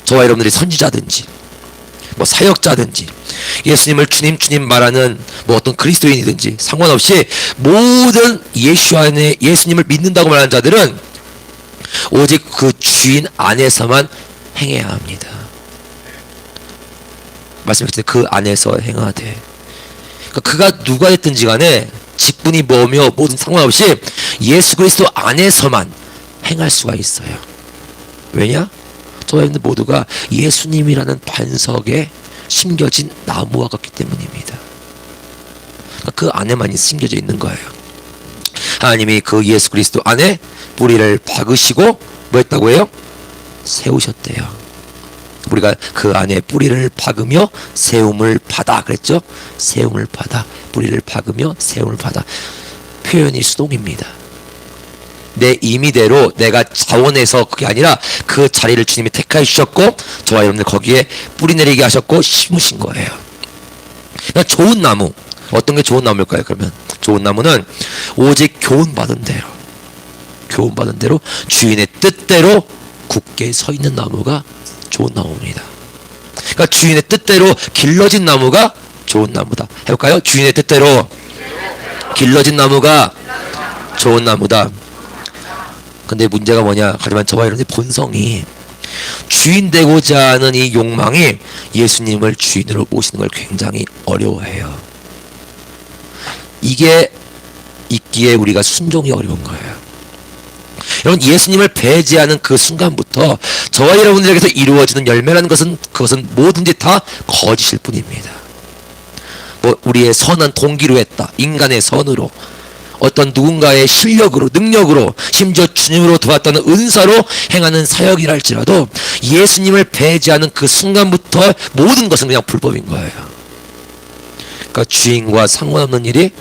저와 여러분들이 선지자든지 뭐 사역자든지 예수님을 주님 말하는 뭐 어떤 그리스도인이든지 상관없이 모든 예수 안에 예수님을 믿는다고 말하는 자들은 오직 그 주인 안에서만 행해야 합니다. 말씀드릴 때 그 안에서 행하되, 그러니까 그가 누가 됐든지 간에 직분이 뭐며 모든 상관없이 예수 그리스도 안에서만 행할 수가 있어요. 왜냐? 저와 여러분들 모두가 예수님이라는 반석에 심겨진 나무와 같기 때문입니다. 그러니까 그 안에만 심겨져 있는 거예요. 하나님이 그 예수 그리스도 안에 뿌리를 박으시고 뭐 했다고 해요? 세우셨대요. 우리가 그 안에 뿌리를 박으며 세움을 받아 그랬죠? 세움을 받아, 뿌리를 박으며 세움을 받아. 표현이 수동입니다. 내 임의대로 내가 자원해서 그게 아니라 그 자리를 주님이 택하여 주셨고 저와 여러분들 거기에 뿌리 내리게 하셨고 심으신 거예요. 그러니까 좋은 나무, 어떤 게 좋은 나무일까요? 그러면 좋은 나무는 오직 교훈받은 대로 주인의 뜻대로 굳게 서 있는 나무가 좋은 나무입니다. 그러니까 주인의 뜻대로 길러진 나무가 좋은 나무다. 해볼까요? 주인의 뜻대로 길러진 나무가 좋은 나무다. 근데 문제가 뭐냐? 하지만 저와 여러분의 본성이 주인 되고자 하는 이 욕망이 예수님을 주인으로 모시는 걸 굉장히 어려워해요. 이게 있기에 우리가 순종이 어려운 거예요. 여러분, 예수님을 배제하는 그 순간부터 저와 여러분들에게서 이루어지는 열매라는 것은 그것은 뭐든지 다 거짓일 뿐입니다. 뭐 우리의 선한 동기로 했다, 인간의 선으로, 어떤 누군가의 실력으로, 능력으로, 심지어 주님으로 도왔다는 은사로 행하는 사역이라 할지라도 예수님을 배제하는 그 순간부터 모든 것은 그냥 불법인 거예요. 그러니까 주인과 상관없는 일이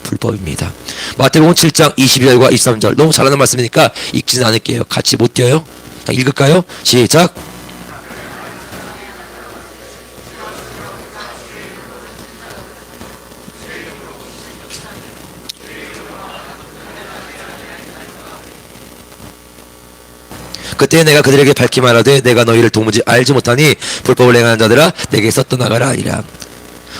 불법입니다. 마태복음 7장 22절과 23절 너무 잘하는 말씀이니까 읽지는 않을게요. 같이 못 띄어요? 읽을까요? 시작. 그때 내가 그들에게 밝히 말하되 내가 너희를 도무지 알지 못하니 불법을 행하는 자들아 내게서 떠나가라 하리라.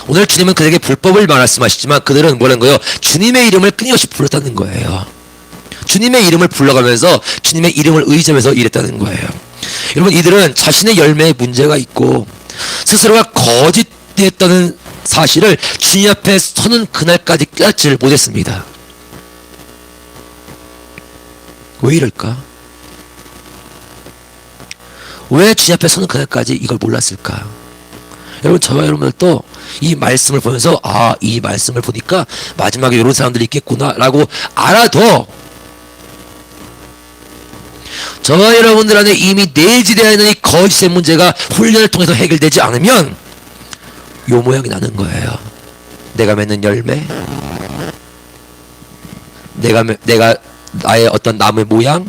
오늘 주님은 그들에게 불법을 말씀하시지만 그들은 뭐라는 거예요? 주님의 이름을 끊임없이 불렀다는 거예요. 주님의 이름을 불러가면서 주님의 이름을 의지하면서 일했다는 거예요. 여러분, 이들은 자신의 열매에 문제가 있고 스스로가 거짓됐다는 사실을 주님 앞에 서는 그날까지 깨닫지를 못했습니다. 왜 이럴까? 왜 주님 앞에 서는 그날까지 이걸 몰랐을까? 여러분, 저와 여러분들도 이 말씀을 보면서 이 말씀을 보니까 마지막에 이런 사람들이 있겠구나 라고 알아도 저와 여러분들 안에 이미 내재되어 있는 이 거짓의 문제가 훈련을 통해서 해결되지 않으면 요 모양이 나는 거예요. 내가 맺는 열매, 내가 나의 어떤 나무의 모양,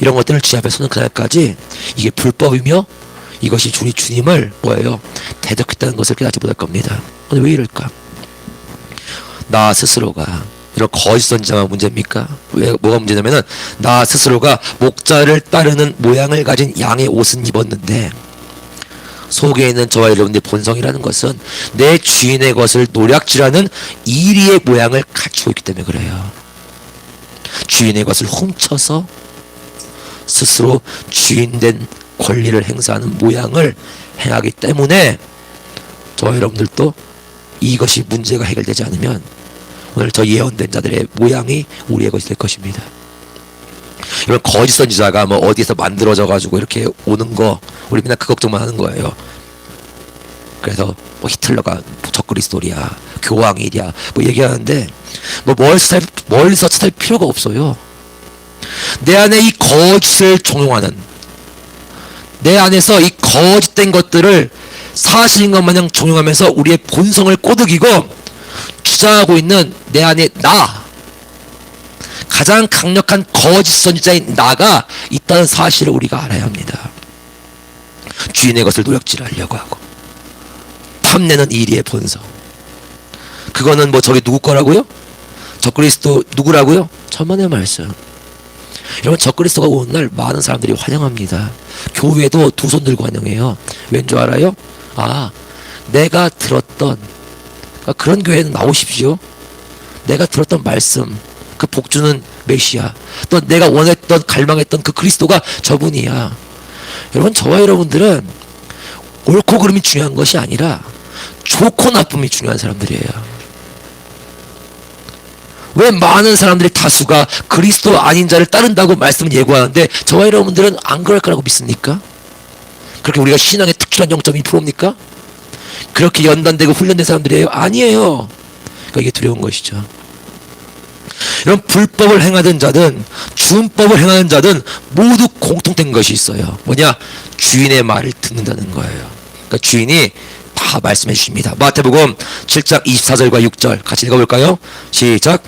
이런 것들을 주님 앞에 서는 그날까지 이게 불법이며 이것이 우리 주님을 뭐예요? 대적했다는 것을 깨닫지 못할 겁니다. 근데 왜 이럴까? 나 스스로가 이런 거짓 선지자가 문제입니까? 왜 뭐가 문제냐면은 나 스스로가 목자를 따르는 모양을 가진 양의 옷은 입었는데 속에 있는 저와 여러분들의 본성이라는 것은 내 주인의 것을 노략질하는 이리의 모양을 갖추고 있기 때문에 그래요. 주인의 것을 훔쳐서 스스로 주인된 권리를 행사하는 모양을 행하기 때문에 저와 여러분들도 이것이 문제가 해결되지 않으면 오늘 저 예언된 자들의 모양이 우리의 것이 될 것입니다. 이런 거짓 선지자가 뭐 어디에서 만들어져 가지고 이렇게 오는 거 우리 맨날 그 걱정만 하는 거예요. 그래서 뭐 히틀러가 적그리스도리야, 교황이랴 뭐 얘기하는데 뭐 멀리서 찾을 필요가 없어요. 내 안에 이 거짓을 종용하는, 내 안에서 이 거짓된 것들을 사실인 것 마냥 종용하면서 우리의 본성을 꼬드기고 주장하고 있는 내 안에 나, 가장 강력한 거짓 선지자인 나가 있다는 사실을 우리가 알아야 합니다. 주인의 것을 노력질하려고 하고 탐내는 이리의 본성. 그거는 뭐 저게 누구 거라고요? 적그리스도 누구라고요? 천만의 말씀. 여러분, 적그리스도가 오는 날 많은 사람들이 환영합니다. 교회도 두 손 들고 환영해요. 왠 줄 알아요? 아, 내가 들었던 그런 교회는 나오십시오. 내가 들었던 말씀, 그 복주는 메시아, 또 내가 원했던 갈망했던 그 그리스도가 저분이야. 여러분, 저와 여러분들은 옳고 그름이 중요한 것이 아니라 좋고 나쁨이 중요한 사람들이에요. 왜 많은 사람들이 다수가 그리스도 아닌 자를 따른다고 말씀을 예고하는데 저와 여러분들은 안 그럴 거라고 믿습니까? 그렇게 우리가 신앙의 특출한 0.2%입니까? 그렇게 연단되고 훈련된 사람들이에요? 아니에요. 그러니까 이게 두려운 것이죠. 이런 불법을 행하던 자든 준법을 행하는 자든 모두 공통된 것이 있어요. 뭐냐? 주인의 말을 듣는다는 거예요. 그러니까 주인이 다 말씀해 주십니다. 마태복음 7장 24절과 6절 같이 읽어볼까요? 시작.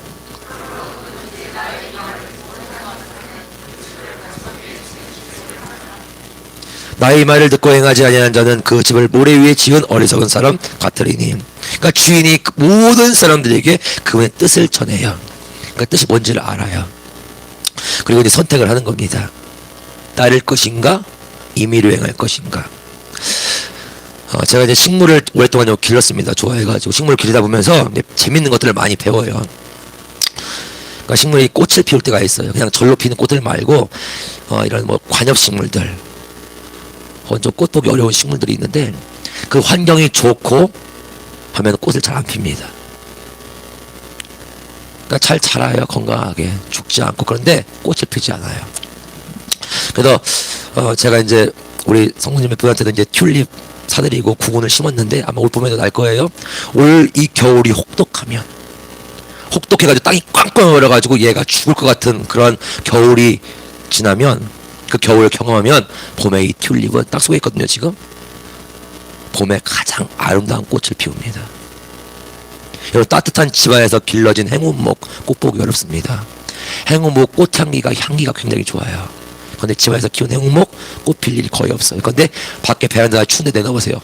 나의 말을 듣고 행하지 아니하는 자는 그 집을 모래 위에 지은 어리석은 사람 같으리니. 그러니까 주인이 모든 사람들에게 그분의 뜻을 전해요. 그러니까 뜻이 뭔지를 알아요. 그리고 이제 선택을 하는 겁니다. 따를 것인가, 임의로 행할 것인가. 제가 이제 식물을 오랫동안 길렀습니다. 좋아해가지고 식물을 기르다 보면서 재밌는 것들을 많이 배워요. 그러니까 식물이 꽃을 피울 때가 있어요. 그냥 절로 피는 꽃들 말고 이런 뭐 관엽식물들, 좀 꽃 보기 어려운 식물들이 있는데 그 환경이 좋고 하면 꽃을 잘 안 핍니다. 그러니까 잘 자라요. 건강하게 죽지 않고. 그런데 꽃을 피지 않아요. 그래서 제가 이제 우리 성도님 몇 분한테도 이제 튤립 사드리고 구근을 심었는데 아마 올 봄에도 날 거예요. 올 이 겨울이 혹독해가지고 땅이 꽝꽝 얼어가지고 얘가 죽을 것 같은 그런 겨울이 지나면, 그 겨울을 경험하면 봄에 이 튤립은 딱 속에 있거든요. 지금 봄에 가장 아름다운 꽃을 피웁니다. 여러분, 따뜻한 집안에서 길러진 행운목 꽃 보기 어렵습니다. 행운목 꽃향기가 굉장히 좋아요. 그런데 집안에서 키운 행운목 꽃 필 일이 거의 없어요. 그런데 밖에 베란다에 추운데 내놓으세요.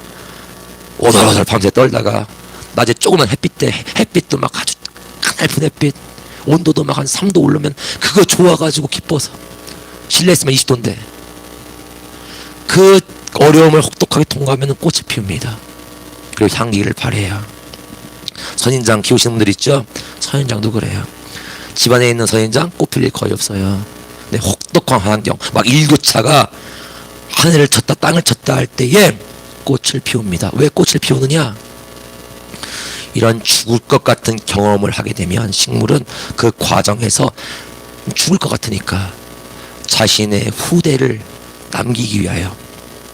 오늘오늘 밤새 떨다가 낮에 조그만 햇빛 때 햇빛도 막 아주 가늘픈 햇빛, 온도도 막 한 3도 오르면 그거 좋아가지고 기뻐서, 실내 있으면 20도인데 그 어려움을 혹독하게 통과하면 꽃을 피웁니다. 그리고 향기를 발해요. 선인장 키우시는 분들 있죠? 선인장도 그래요. 집안에 있는 선인장 꽃 필 일 거의 없어요. 근데 혹독한 환경, 막 일교차가 하늘을 쳤다 땅을 쳤다 할 때에 꽃을 피웁니다. 왜 꽃을 피우느냐? 이런 죽을 것 같은 경험을 하게 되면 식물은 그 과정에서 죽을 것 같으니까 자신의 후대를 남기기 위하여,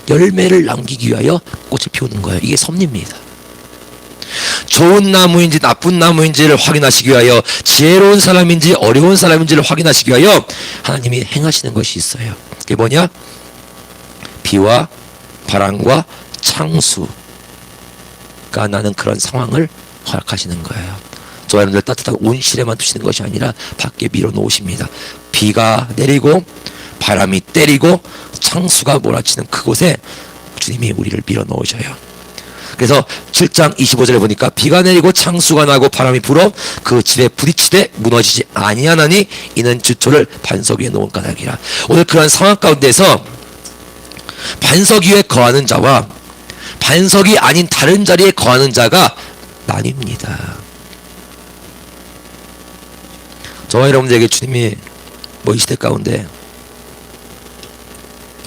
열매를 남기기 위하여 꽃을 피우는 거예요. 이게 섭리입니다. 좋은 나무인지 나쁜 나무인지를 확인하시기 위하여, 지혜로운 사람인지 어려운 사람인지를 확인하시기 위하여 하나님이 행하시는 것이 있어요. 그게 뭐냐? 비와 바람과 창수가 나는 그런 상황을 허락하시는 거예요. 저와 여러분들 따뜻한 온실에만 두시는 것이 아니라 밖에 밀어놓으십니다. 비가 내리고 바람이 때리고 창수가 몰아치는 그곳에 주님이 우리를 밀어넣으셔요. 그래서 7장 25절에 보니까 비가 내리고 창수가 나고 바람이 불어 그 집에 부딪히되 무너지지 아니하나니 이는 주초를 반석 위에 놓은 까닭이라. 오늘 그런 상황 가운데서 반석 위에 거하는 자와 반석이 아닌 다른 자리에 거하는 자가 나뉩니다. 저와 여러분들에게 주님이 이 시대 가운데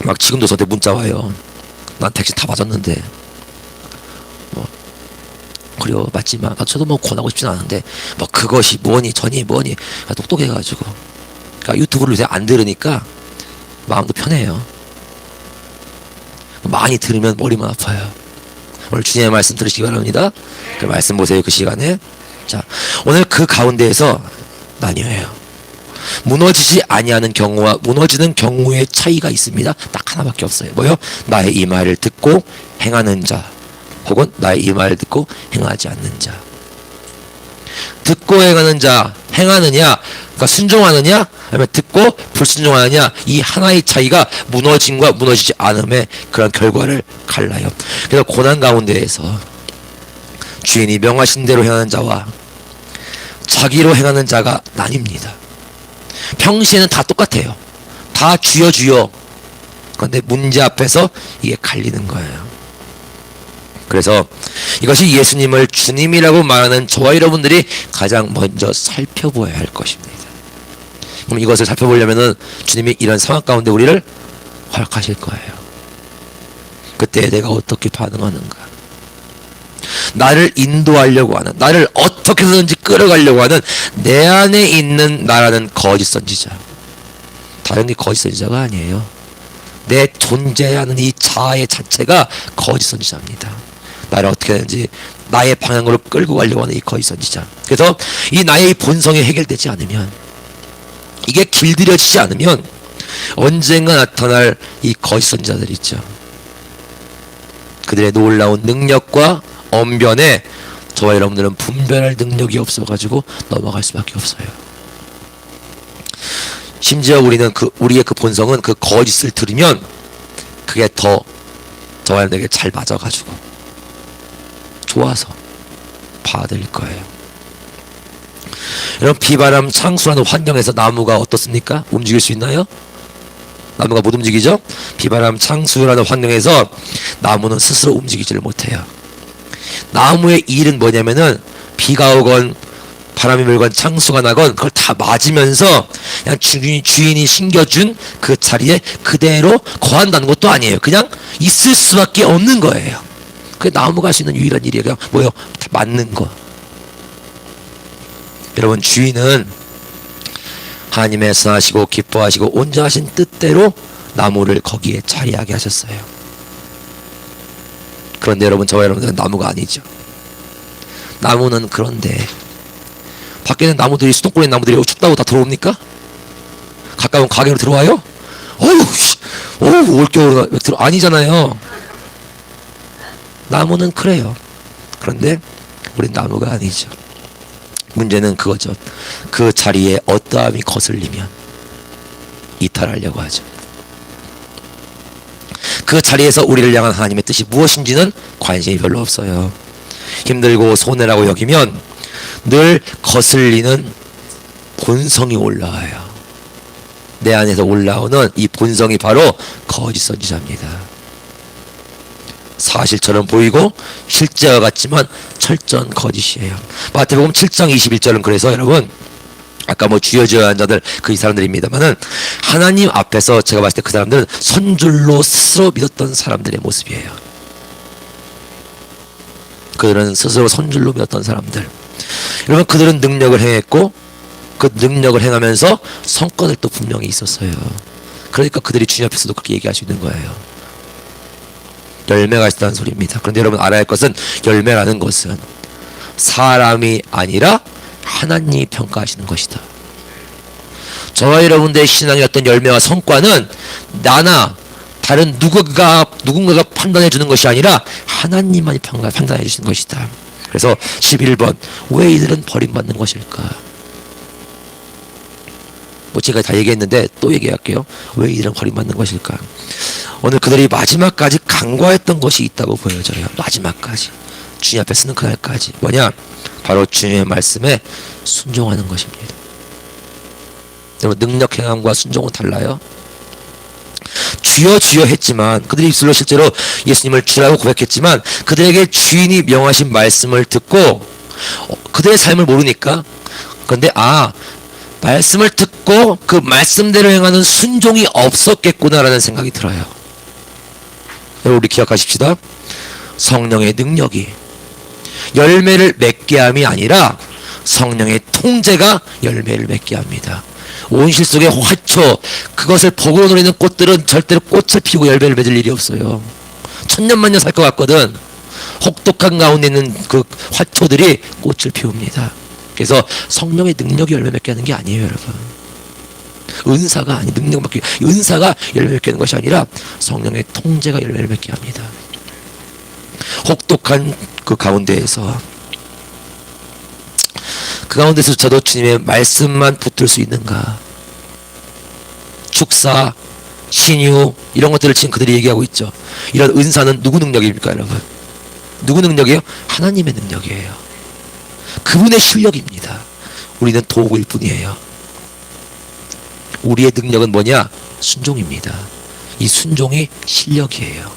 막 지금도 저한테 문자 와요. 난 택시 다 맞았는데 그래요, 맞지만 저도 권하고 싶진 않은데 그것이 뭐니 저니 뭐니 똑똑해가지고 그러니까 유튜브를 요새 안 들으니까 마음도 편해요. 많이 들으면 머리만 아파요. 오늘 주님의 말씀 들으시기 바랍니다. 그 말씀 보세요. 그 시간에. 자, 오늘 그 가운데에서 나뉘어요. 무너지지 아니하는 경우와 무너지는 경우의 차이가 있습니다. 딱 하나밖에 없어요. 뭐요? 나의 이 말을 듣고 행하는 자, 혹은 나의 이 말을 듣고 행하지 않는 자. 듣고 행하는 자, 행하느냐, 그러니까 순종하느냐, 아니면 듣고 불순종하느냐, 이 하나의 차이가 무너짐과 무너지지 않음의 그런 결과를 갈라요. 그래서 고난 가운데에서 주인이 명하신 대로 행하는 자와 자기로 행하는 자가 나뉩니다. 평시에는 다 똑같아요. 다 주여 주여. 그런데 문제 앞에서 이게 갈리는 거예요. 그래서 이것이 예수님을 주님이라고 말하는 저와 여러분들이 가장 먼저 살펴보아야 할 것입니다. 그럼 이것을 살펴보려면은 주님이 이런 상황 가운데 우리를 허락하실 거예요. 그때 내가 어떻게 반응하는가? 나를 인도하려고 하는, 나를 어떻게 해서든지 끌어가려고 하는 내 안에 있는 나라는 거짓 선지자. 다른 게 거짓 선지자가 아니에요. 내 존재하는 이 자아의 자체가 거짓 선지자입니다. 나를 어떻게 하든지 나의 방향으로 끌고 가려고 하는 이 거짓 선지자. 그래서 이 나의 본성이 해결되지 않으면, 이게 길들여지지 않으면 언젠가 나타날 이 거짓 선지자들 있죠. 그들의 놀라운 능력과 언변에 저와 여러분들은 분별할 능력이 없어가지고 넘어갈 수밖에 없어요. 심지어 우리는 우리의 그 본성은 그 거짓을 들으면 그게 더 저와 여러분에게 잘 맞아가지고 좋아서 받아들일 거예요. 여러분, 비바람 창수라는 환경에서 나무가 어떻습니까? 움직일 수 있나요? 나무가 못 움직이죠? 비바람 창수라는 환경에서 나무는 스스로 움직이지를 못해요. 나무의 일은 뭐냐면은 비가 오건 바람이 불건 창수가 나건 그걸 다 맞으면서 그냥 주인이 심겨준 그 자리에 그대로 거한다는 것도 아니에요. 그냥 있을 수밖에 없는 거예요. 그게 나무가 할 수 있는 유일한 일이에요. 그냥 뭐예요? 다 맞는 거. 여러분, 주인은 하나님의 선하시고 기뻐하시고 온전하신 뜻대로 나무를 거기에 자리하게 하셨어요. 그런데 여러분, 저와 여러분들은 나무가 아니죠. 나무는 그런데 밖에는 나무들이, 수도권에 나무들이 춥다고 다 들어옵니까? 가까운 가게로 들어와요? 어우, 올겨울에 아니잖아요. 나무는 그래요. 그런데 우린 나무가 아니죠. 문제는 그거죠. 그 자리에 어떠함이 거슬리면 이탈하려고 하죠. 그 자리에서 우리를 향한 하나님의 뜻이 무엇인지는 관심이 별로 없어요. 힘들고 손해라고 여기면 늘 거슬리는 본성이 올라와요. 내 안에서 올라오는 이 본성이 바로 거짓 선지자입니다. 사실처럼 보이고 실제와 같지만 철저한 거짓이에요. 마태복음 7장 21절은 그래서 여러분, 아까 뭐 주여 주여 한 자들 그 이 사람들입니다만은 하나님 앞에서 제가 봤을 때 그 사람들은 선줄로 스스로 믿었던 사람들의 모습이에요. 그들은 스스로 선줄로 믿었던 사람들. 여러분, 그들은 능력을 행했고 그 능력을 행하면서 성과들도 분명히 있었어요. 그러니까 그들이 주님 앞에서도 그렇게 얘기할 수 있는 거예요. 열매가 있다는 소리입니다. 그런데 여러분, 알아야 할 것은 열매라는 것은 사람이 아니라 하나님이 평가하시는 것이다. 저와 여러분들의 신앙의 어떤 열매와 성과는 나나 다른 누군가가 판단해 주는 것이 아니라 하나님만이 판단해 주시는 것이다. 그래서 11번, 왜 이들은 버림받는 것일까? 뭐 제가 다 얘기했는데 또 얘기할게요. 왜 이들은 버림받는 것일까? 오늘 그들이 마지막까지 간과했던 것이 있다고 보여져요. 마지막까지, 주님 앞에 서는 그날까지. 뭐냐? 바로 주님의 말씀에 순종하는 것입니다. 여러분, 능력 행함과 순종은 달라요. 주여 주여 했지만, 그들이 입술로 실제로 예수님을 주라고 고백했지만 그들에게 주인이 명하신 말씀을 듣고 그들의 삶을 모르니까, 그런데 말씀을 듣고 그 말씀대로 행하는 순종이 없었겠구나라는 생각이 들어요. 여러분, 우리 기억하십시다. 성령의 능력이 열매를 맺게 함이 아니라 성령의 통제가 열매를 맺게 합니다. 온실 속의 화초, 그것을 보고 노리는 꽃들은 절대로 꽃을 피우고 열매를 맺을 일이 없어요. 천년만년 살 것 같거든. 혹독한 가운데 있는 그 화초들이 꽃을 피웁니다. 그래서 성령의 능력이 열매 맺게 하는 게 아니에요, 여러분. 은사가 아니, 능력밖에, 은사가 열매 맺게 하는 것이 아니라 성령의 통제가 열매를 맺게 합니다. 혹독한 그 가운데에서 저도 주님의 말씀만 붙들 수 있는가? 축사, 신유 이런 것들을 지금 그들이 얘기하고 있죠. 이런 은사는 누구 능력입니까, 여러분? 누구 능력이에요? 하나님의 능력이에요. 그분의 실력입니다. 우리는 도구일 뿐이에요. 우리의 능력은 뭐냐? 순종입니다. 이 순종이 실력이에요.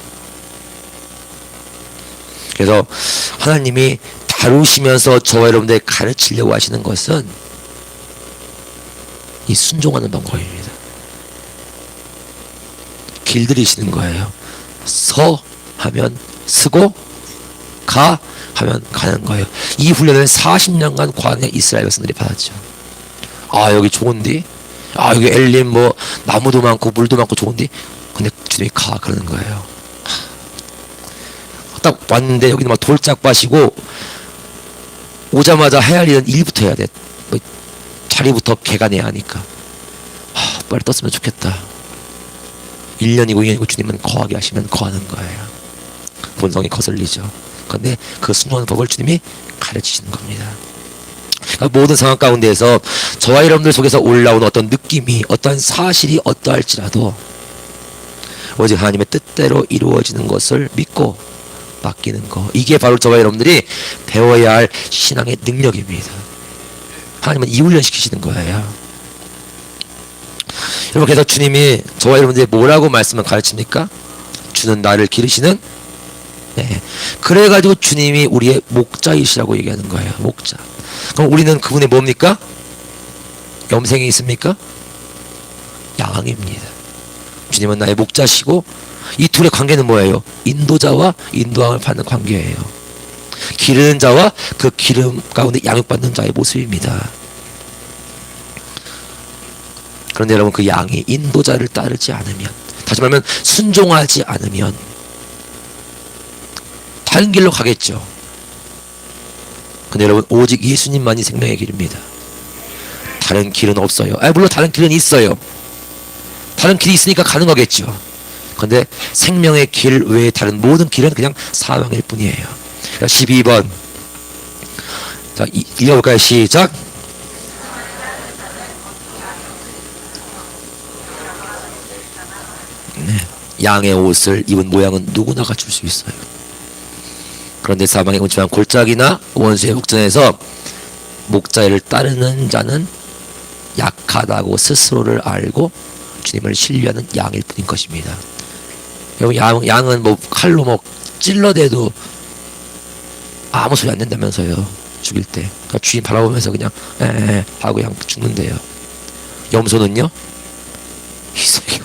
그래서 하나님이 다루시면서 저와 여러분들 가르치려고 하시는 것은 이 순종하는 방법입니다. 길들이시는 거예요. 서 하면 서고 가 하면 가는 거예요. 이 훈련을 40년간 광야 이스라엘 백성들이 받았죠. 아, 여기 좋은데? 아, 여기 엘림 뭐 나무도 많고 물도 많고 좋은데? 근데 주님이 가 그러는 거예요. 딱 왔는데 여기는 막 돌짝밭이고 오자마자 해야 할 일은 일부터 해야 돼. 뭐 자리부터 개가 내야 하니까. 빨리 떴으면 좋겠다. 1년이고 2년이고 주님은 거하게 하시면 거하는 거예요. 본성이 거슬리죠. 그런데 그 순종하는 법을 주님이 가르치시는 겁니다. 그러니까 모든 상황 가운데에서 저와 여러분들 속에서 올라오는 어떤 느낌이, 어떤 사실이 어떠할지라도 오직 하나님의 뜻대로 이루어지는 것을 믿고 맡기는 거, 이게 바로 저와 여러분들이 배워야 할 신앙의 능력입니다. 하나님은 이 훈련 시키시는 거예요. 여러분, 그래서 주님이 저와 여러분들이 뭐라고 말씀을 가르칩니까? 주는 나를 기르시는, 네, 그래가지고 주님이 우리의 목자이시라고 얘기하는 거예요. 목자. 그럼 우리는 그분의 뭡니까? 염생이 있습니까? 양입니다. 주님은 나의 목자시고, 이 둘의 관계는 뭐예요? 인도자와 인도함을 받는 관계예요. 기르는 자와 그 기름 가운데 양육받는 자의 모습입니다. 그런데 여러분, 그 양이 인도자를 따르지 않으면, 다시 말하면 순종하지 않으면 다른 길로 가겠죠. 근데 여러분, 오직 예수님만이 생명의 길입니다. 다른 길은 없어요. 물론 다른 길은 있어요. 다른 길이 있으니까 가는 거겠죠. 그런데 생명의 길 외에 다른 모든 길은 그냥 사망일 뿐이에요. 12번 자, 읽어볼까요? 시작. 네. 양의 옷을 입은 모양은 누구나 갖출 수 있어요. 그런데 사망의 음침한 골짜기나 원수의 혹전에서 목자를 따르는 자는 약하다고 스스로를 알고 주님을 신뢰하는 양일 뿐인 것입니다. 여러분, 양은 뭐 칼로 뭐 찔러대도 아무 소리 안 낸다면서요. 죽일 때. 그러니까 주인 바라보면서 그냥 하고 그냥 죽는데요. 염소는요,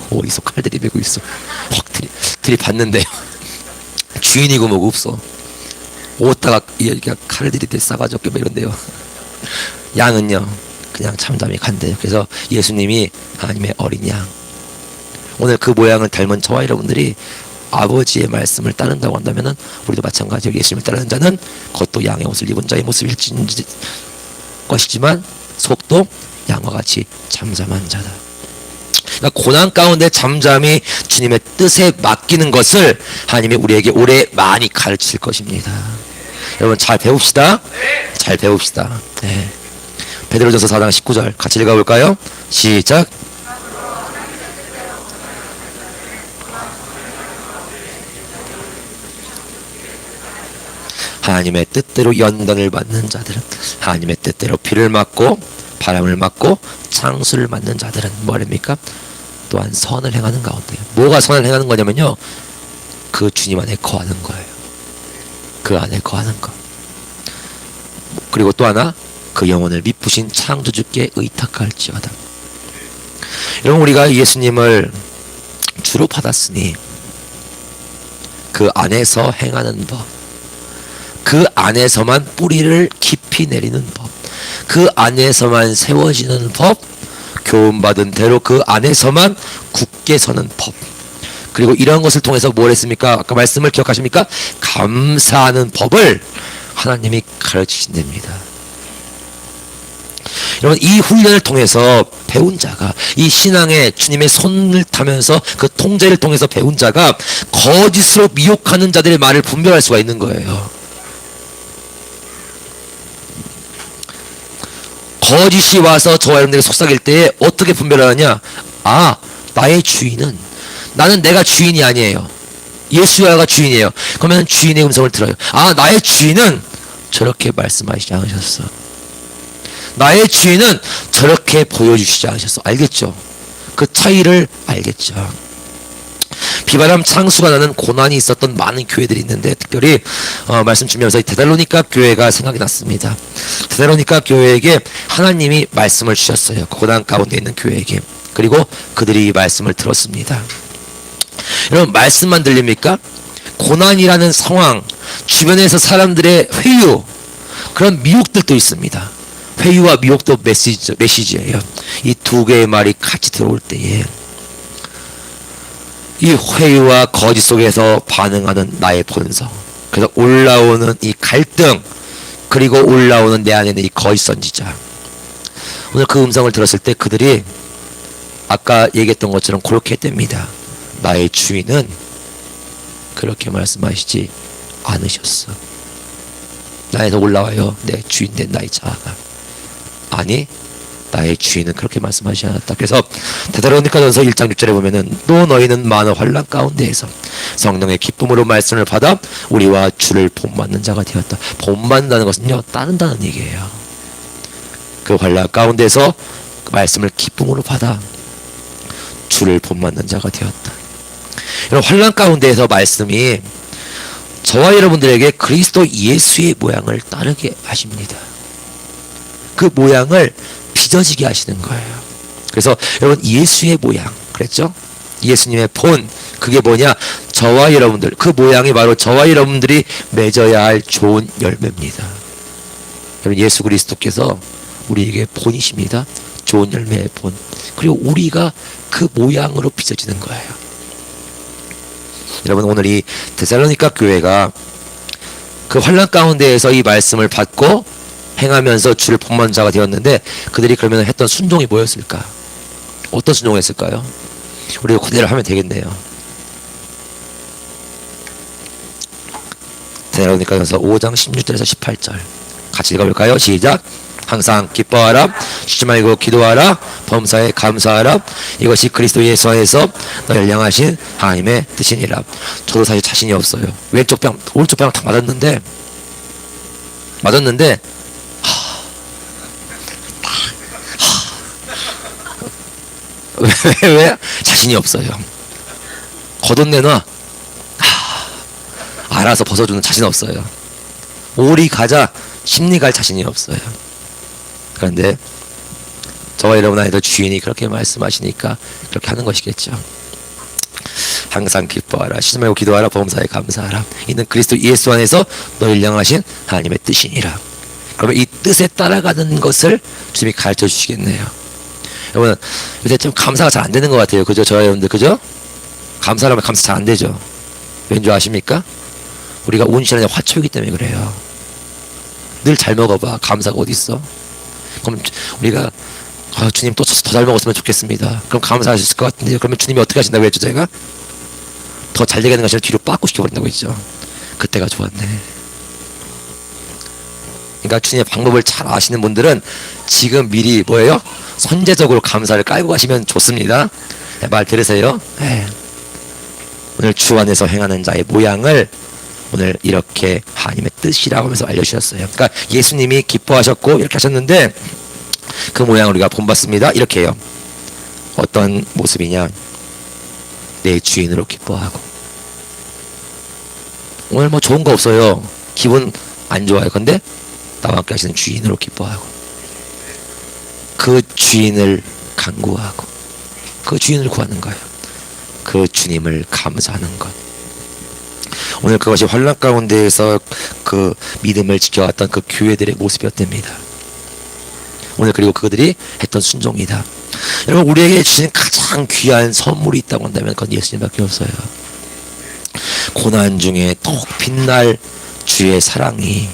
어디서 칼 들이대고 있어. 확 들이받는데요. 주인이고 뭐고 없어. 오다가 그냥 칼을 들이대 싸가지고 이런데요. 양은요, 그냥 참담히 간대요. 그래서 예수님이 하나님의 어린 양, 오늘 그 모양을 닮은 저와 여러분들이 아버지의 말씀을 따른다고 한다면은 우리도 마찬가지로 예수님을 따르는 자는 그것도 양의 옷을 입은 자의 모습일 것이지만 속도 양과 같이 잠잠한 자다. 그러니까 고난 가운데 잠잠히 주님의 뜻에 맡기는 것을 하나님이 우리에게 오래 많이 가르칠 것입니다. 여러분, 잘 배웁시다. 잘 배웁시다. 네. 베드로전서 4장 19절 같이 읽어볼까요? 시작. 하나님의 뜻대로 연단을 받는 자들은, 하나님의 뜻대로 비를 맞고 바람을 맞고 창수를 맞는 자들은 뭐랍니까? 또한 선을 행하는 가운데. 뭐가 선을 행하는 거냐면요, 그 주님 안에 거하는 거예요. 그 안에 거하는 거. 그리고 또 하나, 그 영혼을 미쁘신 창조주께 의탁할지어다. 여러분, 우리가 예수님을 주로 받았으니 그 안에서 행하는 법, 그 안에서만 뿌리를 깊이 내리는 법, 그 안에서만 세워지는 법, 교훈받은 대로 그 안에서만 굳게 서는 법, 그리고 이런 것을 통해서 뭘 했습니까? 아까 말씀을 기억하십니까? 감사하는 법을 하나님이 가르치신답니다. 여러분, 이 훈련을 통해서 배운 자가, 이 신앙의 주님의 손을 타면서 그 통제를 통해서 배운 자가 거짓으로 미혹하는 자들의 말을 분별할 수가 있는 거예요. 거짓이 와서 저와 여러분들에게 속삭일 때에 어떻게 분별하느냐? 아, 나의 주인은, 나는 내가 주인이 아니에요. 예수야가 주인이에요. 그러면 주인의 음성을 들어요. 아, 나의 주인은 저렇게 말씀하시지 않으셨어. 나의 주인은 저렇게 보여주시지 않으셨어. 알겠죠? 그 차이를 알겠죠? 비바람 창수가 나는 고난이 있었던 많은 교회들이 있는데, 특별히 말씀 주면서 이 데살로니가 교회가 생각이 났습니다. 데살로니가 교회에게 하나님이 말씀을 주셨어요. 고난 가운데 있는 교회에게. 그리고 그들이 이 말씀을 들었습니다. 여러분, 말씀만 들립니까? 고난이라는 상황, 주변에서 사람들의 회유, 그런 미혹들도 있습니다. 회유와 미혹도 메시지예요. 이 두 개의 말이 같이 들어올 때에 이 회유와 거짓 속에서 반응하는 나의 본성, 그래서 올라오는 이 갈등, 그리고 올라오는 내 안에 있는 이 거짓 선지자. 오늘 그 음성을 들었을 때 그들이 아까 얘기했던 것처럼 그렇게 했답니다. 나의 주인은 그렇게 말씀하시지 않으셨어. 나에서 올라와요. 내 주인 된 나의 자아가. 아니, 나의 주인은 그렇게 말씀하시지 않았다. 그래서 데살로니가전서 1장 6절에 보면은 또 너희는 많은 환난 가운데에서 성령의 기쁨으로 말씀을 받아 우리와 주를 본받는 자가 되었다. 본받는다는 것은요, 따른다는 얘기예요. 그 환난 가운데서 말씀을 기쁨으로 받아 주를 본받는 자가 되었다. 여러분, 환난 가운데에서 말씀이 저와 여러분들에게 그리스도 예수의 모양을 따르게 하십니다. 그 모양을 빚어지게 하시는 거예요. 그래서 여러분, 예수의 모양 그랬죠? 예수님의 본, 그게 뭐냐? 저와 여러분들, 그 모양이 바로 저와 여러분들이 맺어야 할 좋은 열매입니다. 여러분, 예수 그리스도께서 우리에게 본이십니다. 좋은 열매의 본. 그리고 우리가 그 모양으로 빚어지는 거예요. 여러분, 오늘 이 데살로니가 교회가 그 환난 가운데에서 이 말씀을 받고 행하면서 주를 본받는 자가 되었는데, 그들이 그러면 했던 순종이 뭐였을까? 어떤 순종을 했을까요? 우리가 그대로 하면 되겠네요. 데살로니가전서 5장 16절에서 18절 같이 읽어볼까요? 시작. 항상 기뻐하라, 쉬지 말고 기도하라, 범사에 감사하라, 이것이 그리스도 예수 안에서 너를 향하신 하나님의 뜻이니라. 저도 사실 자신이 없어요. 왼쪽 뺨, 오른쪽 뺨 다 맞았는데 왜? 자신이 없어요. 걷어내놔. 알아서 벗어주는 자신 없어요. 오리 가자, 심리 갈 자신이 없어요. 그런데 저와 여러분 안에도 주인이 그렇게 말씀하시니까 그렇게 하는 것이겠죠. 항상 기뻐하라, 쉬지 말고 기도하라, 범사에 감사하라, 이는 그리스도 예수 안에서 너를 향하신 하나님의 뜻이니라. 그러면 이 뜻에 따라가는 것을 주님이 가르쳐 주시겠네요. 여러분, 요새 좀 감사가 잘 안 되는 것 같아요. 그죠? 저와 여러분들, 그죠? 감사하면 감사 잘 안 되죠. 왠지 아십니까? 우리가 온실안에 화초이기 때문에 그래요. 늘 잘 먹어봐. 감사가 어디 있어? 그럼 우리가 주님 또 더 잘 먹었으면 좋겠습니다. 그럼 감사하실 것 같은데요. 그러면 주님이 어떻게 하신다고 했죠? 제가 더 잘 되게 하는 것이 뒤로 빠꾸 시켜버린다고 했죠. 그때가 좋았네. 그러니까 주님의 방법을 잘 아시는 분들은 지금 미리 뭐예요? 선제적으로 감사를 깔고 가시면 좋습니다. 네, 말 들으세요. 네. 오늘 주 안에서 행하는 자의 모양을 오늘 이렇게 하나님의 뜻이라고 하면서 알려주셨어요. 그러니까 예수님이 기뻐하셨고 이렇게 하셨는데 그 모양을 우리가 본받습니다. 이렇게 해요. 어떤 모습이냐? 내 주인으로 기뻐하고. 오늘 뭐 좋은 거 없어요. 기분 안 좋아요. 근데 나와 함께 하시는 주인으로 기뻐하고, 그 주인을 간구하고, 그 주인을 구하는 거예요. 그 주님을 감사하는 것. 오늘 그것이 환난 가운데에서 그 믿음을 지켜왔던 그 교회들의 모습이었답니다. 오늘 그리고 그들이 했던 순종이다. 여러분, 우리에게 주신 가장 귀한 선물이 있다고 한다면 그건 예수님밖에 없어요. 고난 중에 더욱 빛날 주의 사랑이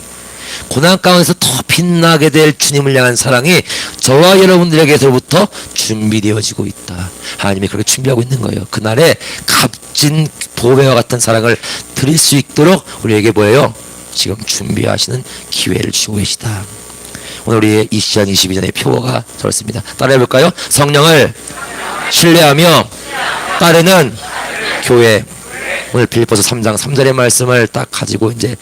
고난 가운데서 더 빛나게 될 주님을 향한 사랑이 저와 여러분들에게서부터 준비되어지고 있다. 하나님이 그렇게 준비하고 있는 거예요. 그날에 값진 보배와 같은 사랑을 드릴 수 있도록 우리에게 뭐예요? 지금 준비하시는 기회를 주고 계시다. 오늘 우리의 2022년의 표어가 저렇습니다. 따라해볼까요? 성령을 신뢰하며 따르는 교회. 오늘 빌립보서 3장 3절의 말씀을 딱 가지고 이제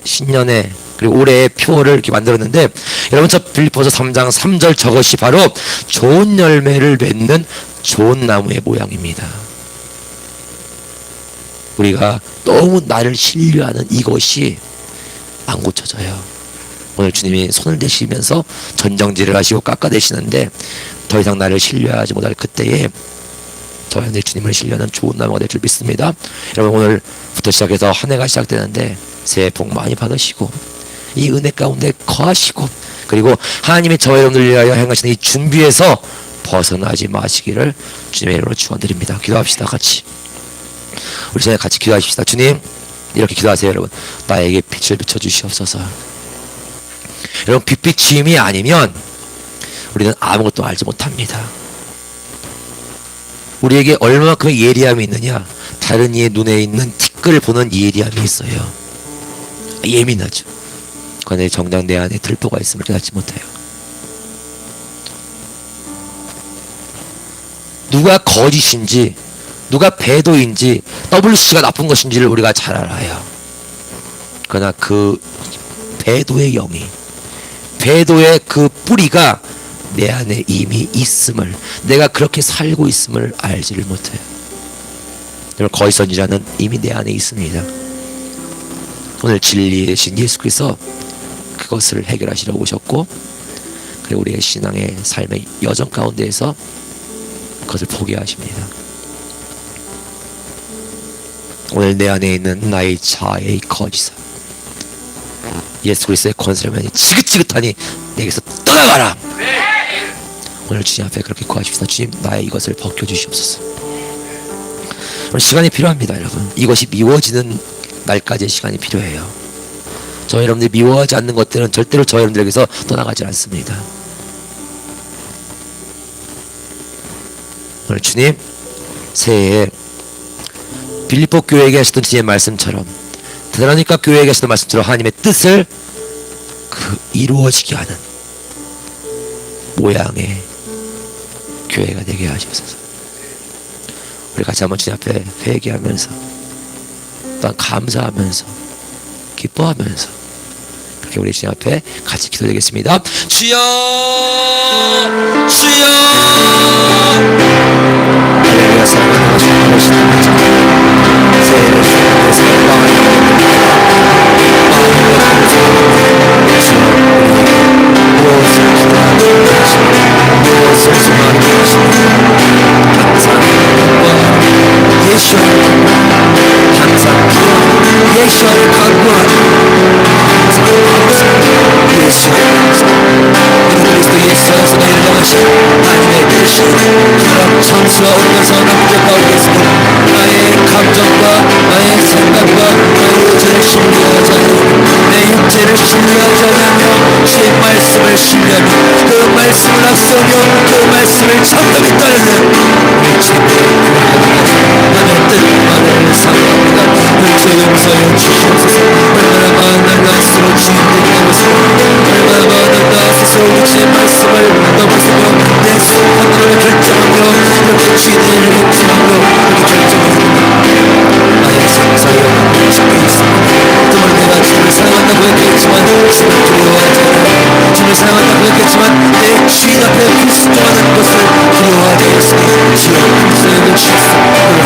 신년에 그리고 올해의 표어를 이렇게 만들었는데, 여러분 저 빌립보서 3장 3절 저것이 바로 좋은 열매를 맺는 좋은 나무의 모양입니다. 우리가 너무 나를 신뢰하는 이것이 안 고쳐져요. 오늘 주님이 손을 대시면서 전정질을 하시고 깎아대시는데, 더 이상 나를 신뢰하지 못할 그때에 저와 내 주님을 신뢰하는 좋은 나무가 될 줄 믿습니다. 여러분 오늘부터 시작해서 한 해가 시작되는데 새해 복 많이 받으시고 이 은혜 가운데 거하시고, 그리고 하나님이 저와 여러분들을 위하여 행하시는 이 준비에서 벗어나지 마시기를 주님의 이름으로 축원드립니다. 기도합시다. 같이 우리 전에 같이 기도하십시다. 주님, 이렇게 기도하세요. 여러분, 나에게 빛을 비춰주시옵소서. 여러분, 빛 비추임이 아니면 우리는 아무것도 알지 못합니다. 우리에게 얼마만큼의 예리함이 있느냐? 다른 이의 눈에 있는 티끌을 보는 예리함이 있어요. 예민하죠. 그런데 정작 내 안에 들보가 있음을 깨닫지 못해요. 누가 거짓인지, 누가 배도인지, WC가 나쁜 것인지를 우리가 잘 알아요. 그러나 그 배도의 영이, 배도의 그 뿌리가 내 안에 이미 있음을, 내가 그렇게 살고 있음을 알지를 못해요. 여러분, 거짓 선지자는 이미 내 안에 있습니다. 오늘 진리이신 예수 그리스도 그것을 해결하시려고 오셨고, 그리고 우리의 신앙의 삶의 여정 가운데에서 그것을 포기하십니다. 오늘 내 안에 있는 나의 자아의 거짓사, 예수 그리스도의 권세라면 지긋지긋하니 내게서 떠나가라. 오늘 주님 앞에 그렇게 구하십시다. 주님, 나의 이것을 벗겨주시옵소서. 오늘 시간이 필요합니다. 여러분, 이것이 미워지는 날까지의 시간이 필요해요. 저 여러분들이 미워하지 않는 것들은 절대로 저 여러분들에게서 떠나가지 않습니다. 오늘 주님, 새해에 빌립보 교회에게 하셨던 주님의 말씀처럼, 대단하니까 교회에게 하셨던 말씀처럼 하나님의 뜻을 이루어지게 하는 모양의 교회가 되게 하시옵소서. 우리 같이 한번 주님 앞에 회개하면서, 또한 감사하면서, 기뻐하면서 그렇게 우리 주님 앞에 같이 기도드리겠습니다. 주여, 주여. 할렐루야. 사랑하는 주님, 새해를 주님께서 예수를 강구하는 예수 그리스도 예수 안에서 너희를 정하신 하나님의 뜻이 그런 천수와 오면서 남겨가 오겠으니 나의 감정과 나의 생각과 나의 의지를 신뢰하지 않으며 내 육체를 신뢰하지 않으며 주의 말씀을 신뢰하며 그 말씀을 앞서며 그 말씀을 참담히 따르는 우리 주님의 나의 뜻 나를 사랑합니다. 그리스도 용서해 주시옵소서. 얼마나 많은 날 스스로 주인되게 하소서. 얼마나 많은 날 스스로 주의 말씀을 넘어서며 내 선택을 결정하며 이렇게 주인을 행동하며 이렇게 결정합니다. 나의 상사여 잡혀 있습니다. 정말 내가 주를 사랑한다고 했겠지만 주를 두려워하지 않아. 주를 사랑한다고 했겠지만 내 주인 앞에 불순종하는 것을 두려워하지 않았으니 주여 그리스도를 주시옵소서.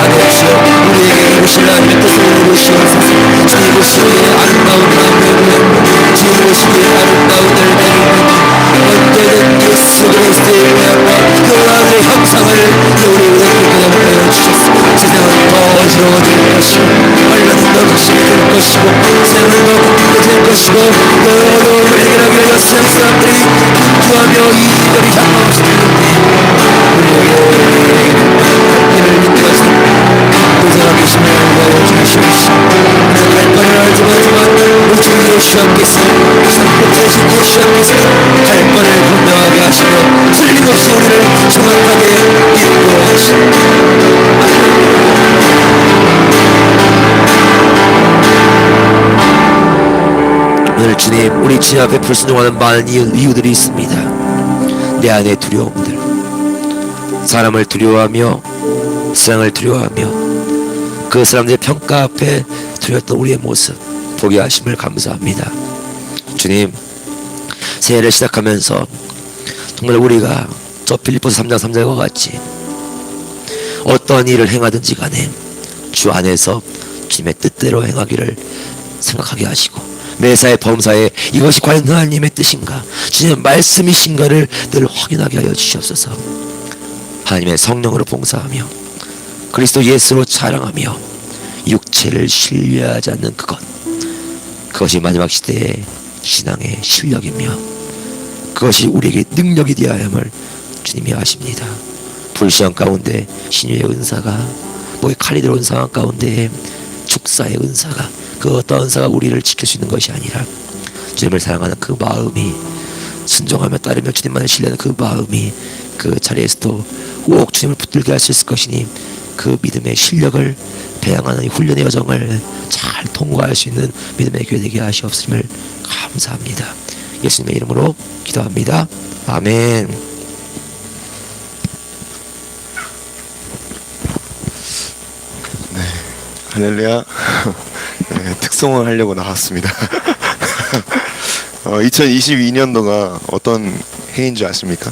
하나님 주여 우리에게 이루실 하나님의 뜻을 이루시옵소서. 주 이루시기에 아름다운 나무의 모양, 주 이루시기에 아름다운 열매를 언제든 예수 그리스도의 모양과 그 하나님의 형상을 우리 은혜롭게 하여 주셨으며 세상은 더 어지러워질 것이고 환란은 더 극심히 될 것이고 세상은 더 굳게 될 것이고 너도 해결하기 위하여 세상 사람들이 구하며 이 이별이 향하고 싶은데 우리에게 이를 인도하시는 보살아 계심을 위하여 주시옵시고 갈 바를 알지 못하지만 우리 주 예수 함께서 주님, 우리 주님 앞에 불순종하는 많은 이유들이 있습니다. 내 안의 두려움들, 사람을 두려워하며 세상을 두려워하며 그 사람들의 평가 앞에 두려웠던 우리의 모습 보게 하심을 감사합니다. 주님, 새해를 시작하면서 정말 우리가 저 빌립보서 3장 3절과 같이 어떤 일을 행하든지 간에 주 안에서 주님의 뜻대로 행하기를 생각하게 하시고, 매사에 범사에 이것이 과연 하나님의 뜻인가, 주님의 말씀이신가를 늘 확인하게 하여 주시옵소서. 하나님의 성령으로 봉사하며 그리스도 예수로 자랑하며 육체를 신뢰하지 않는 그것이 마지막 시대의 신앙의 실력이며 그것이 우리에게 능력이 되어야 함을 주님이 아십니다. 불시험 가운데 신유의 은사가, 목에 칼이 들어온 상황 가운데 축사의 은사가, 그 어떤 은사가 우리를 지킬 수 있는 것이 아니라 주님을 사랑하는 그 마음이, 순종하며 따르며 주님만을 신뢰하는 그 마음이 그 자리에서도 꼭 주님을 붙들게 할 수 있을 것이니, 그 믿음의 실력을 배양하는 이 훈련의 여정을 잘 통과할 수 있는 믿음의 교회 되게 하시옵음을 감사합니다. 예수님의 이름으로 기도합니다. 아멘. 네, 할렐루야. 네, 특송을 하려고 나왔습니다. 2022년도가 어떤 해인 줄 아십니까?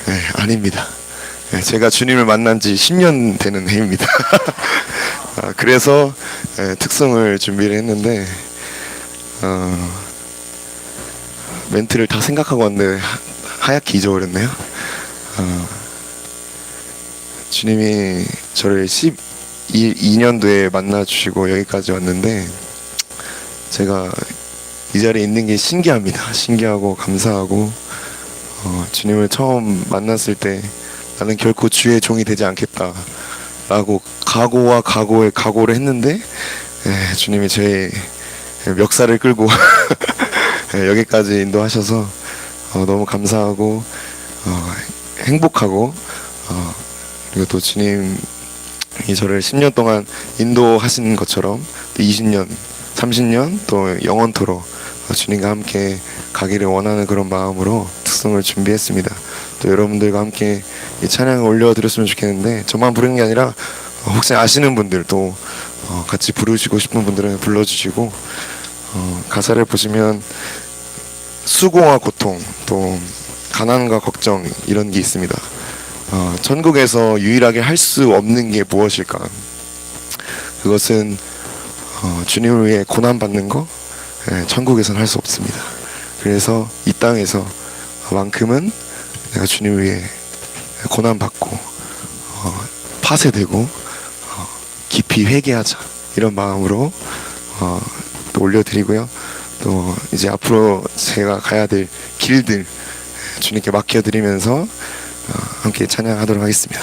네, 아닙니다. 네, 제가 주님을 만난 지 10년 되는 해입니다. 그래서 특송을 준비를 했는데 멘트를 다 생각하고 왔는데 하얗게 잊어버렸네요. 주님이 저를 12년도에 만나주시고 여기까지 왔는데 제가 이 자리에 있는 게 신기합니다. 신기하고 감사하고, 주님을 처음 만났을 때 나는 결코 주의 종이 되지 않겠다 라고 각오를 했는데, 주님이 저의 멱살을 끌고 여기까지 인도하셔서 너무 감사하고 행복하고, 그리고 또 주님이 저를 10년 동안 인도하신 것처럼 20년, 30년 또 영원토록 주님과 함께 가기를 원하는 그런 마음으로 특송을 준비했습니다. 또 여러분들과 함께 이 찬양을 올려드렸으면 좋겠는데, 저만 부르는 게 아니라 혹시 아시는 분들도 같이 부르시고 싶은 분들은 불러주시고, 가사를 보시면 수고와 고통, 또 가난과 걱정, 이런 게 있습니다. 천국에서 유일하게 할 수 없는 게 무엇일까? 그것은 주님을 위해 고난받는 거, 천국에서는 할 수 없습니다. 그래서 이 땅에서 만큼은 내가 주님을 위해 고난받고 파쇄되고 깊이 회개하자, 이런 마음으로 또 올려드리고요. 또 이제 앞으로 제가 가야 될 길들 주님께 맡겨드리면서 함께 찬양하도록 하겠습니다.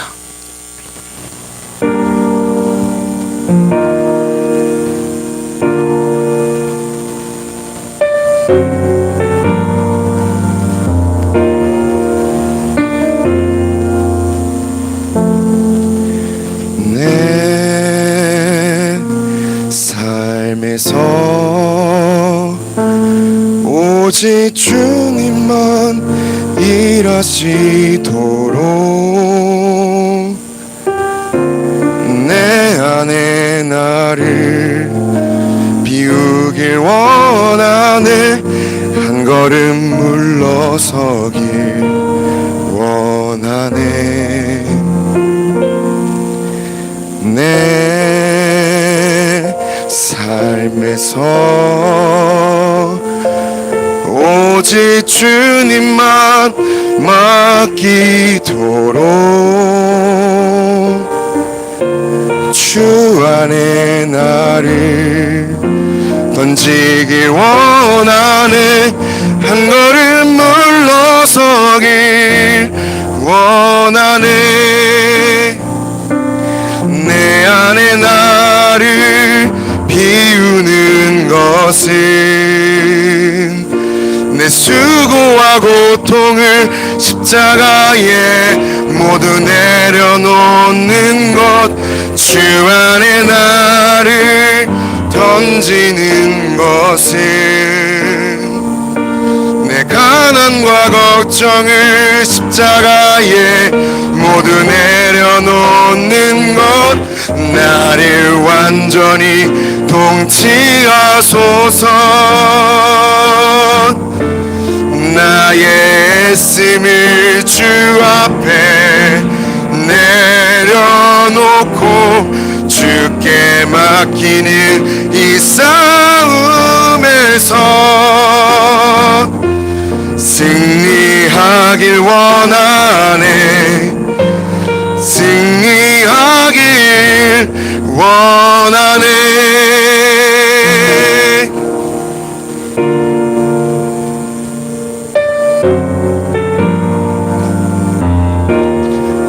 내 삶에서 오직 주님만 일하시도록 내 안에 나를 비우길 원하네. 한 걸음 물러서길 원하네. 내 삶에서 오직 주님만 맡기도록 주 안에 나를 던지길 원하네. 한 걸음 물러서길 원하네. 내 안에 나를 비우는 것은 내 수고와 고통을 십자가에 모두 내려놓는 것. 주 안에 나를 던지는 것은 내 가난과 걱정을 십자가에 모두 내려놓는 것, 나를 완전히 통치하소서. 나의 애씀을 주 앞에 내려놓고 주께 맡기는 이 싸움에서 승리하길 원하네. 승리하길 원하네.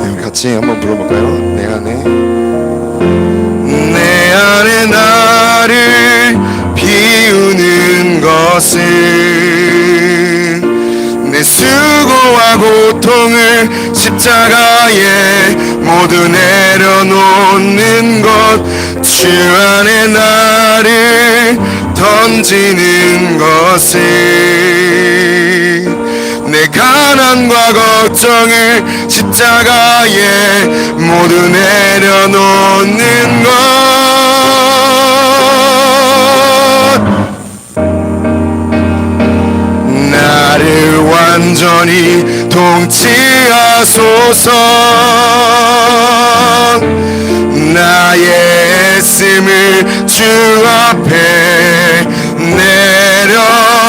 네, 우리 같이 한번 불러볼까요? 내 안에 나를 비우는 것은 내 수고와 고통을 십자가에 모두 내려놓는 것, 주 안에 나를 던지는 것은 내 가난과 걱정을 십자가에 모두 내려놓는 것, 나를 완전히 통치하소서. 나의 애씀을 주 앞에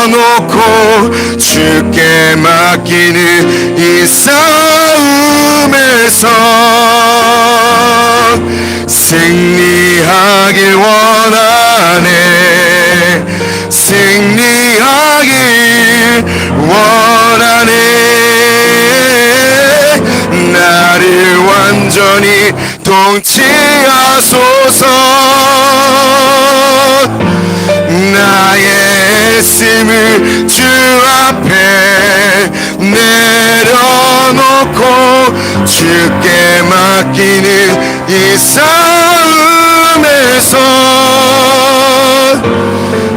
내려놓고 주께 맡기는 이 싸움에서 승리하길 원하네. 승리하길 원하네. 나를 완전히 통치하소서. 나의 애씀을 주 앞에 내려놓고 주께 맡기는 이 싸움에서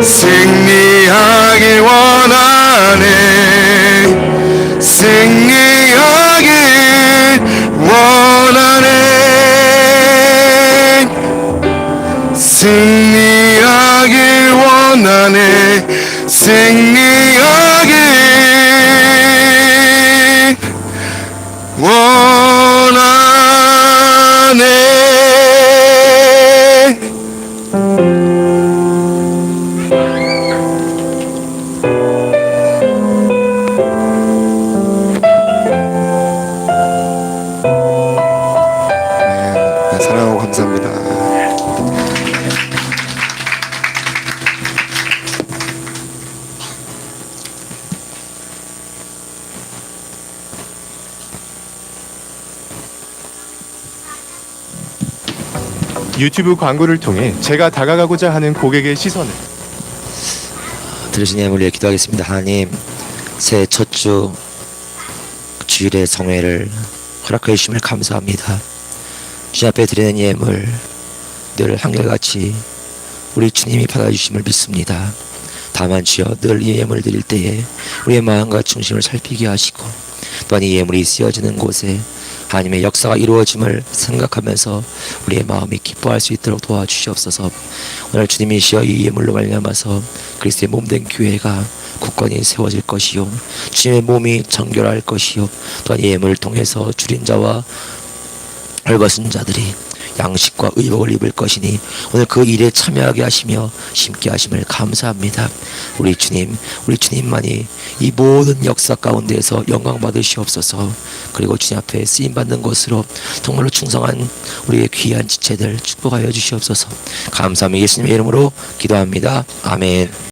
승리하길 원하네. 승리하길 원하네. 승리하길 원하네. 승리하길 원하네. 네, 사랑하고 감사합니다. 유튜브 광고를 통해 제가 다가가고자 하는 고객의 시선을 들으신 예물을 위해 기도하겠습니다. 하나님, 새해 첫 주 주일의 성회를 허락해 주심을 감사합니다. 주님 앞에 드리는 예물 늘 한결같이 우리 주님이 받아주심을 믿습니다. 다만 주여, 늘 이 예물을 드릴 때에 우리의 마음과 중심을 살피게 하시고, 또한 이 예물이 쓰여지는 곳에 하나님의 역사가 이루어짐을 생각하면서 우리의 마음이 기뻐할 수 있도록 도와주시옵소서. 오늘 주님이시여 이 예물로 말미암아서 그리스도의 몸된 교회가 굳건히 세워질 것이요, 주님의 몸이 정결할 것이요, 또한 이 예물을 통해서 줄인 자와 헐벗은 자들이 양식과 의복을 입을 것이니 오늘 그 일에 참여하게 하시며 심게 하심을 감사합니다. 우리 주님만이 이 모든 역사 가운데에서 영광 받으시옵소서. 그리고 주님 앞에 쓰임받는 것으로 정말로 충성한 우리의 귀한 지체들 축복하여 주시옵소서. 감사합니다. 예수님의 이름으로 기도합니다. 아멘.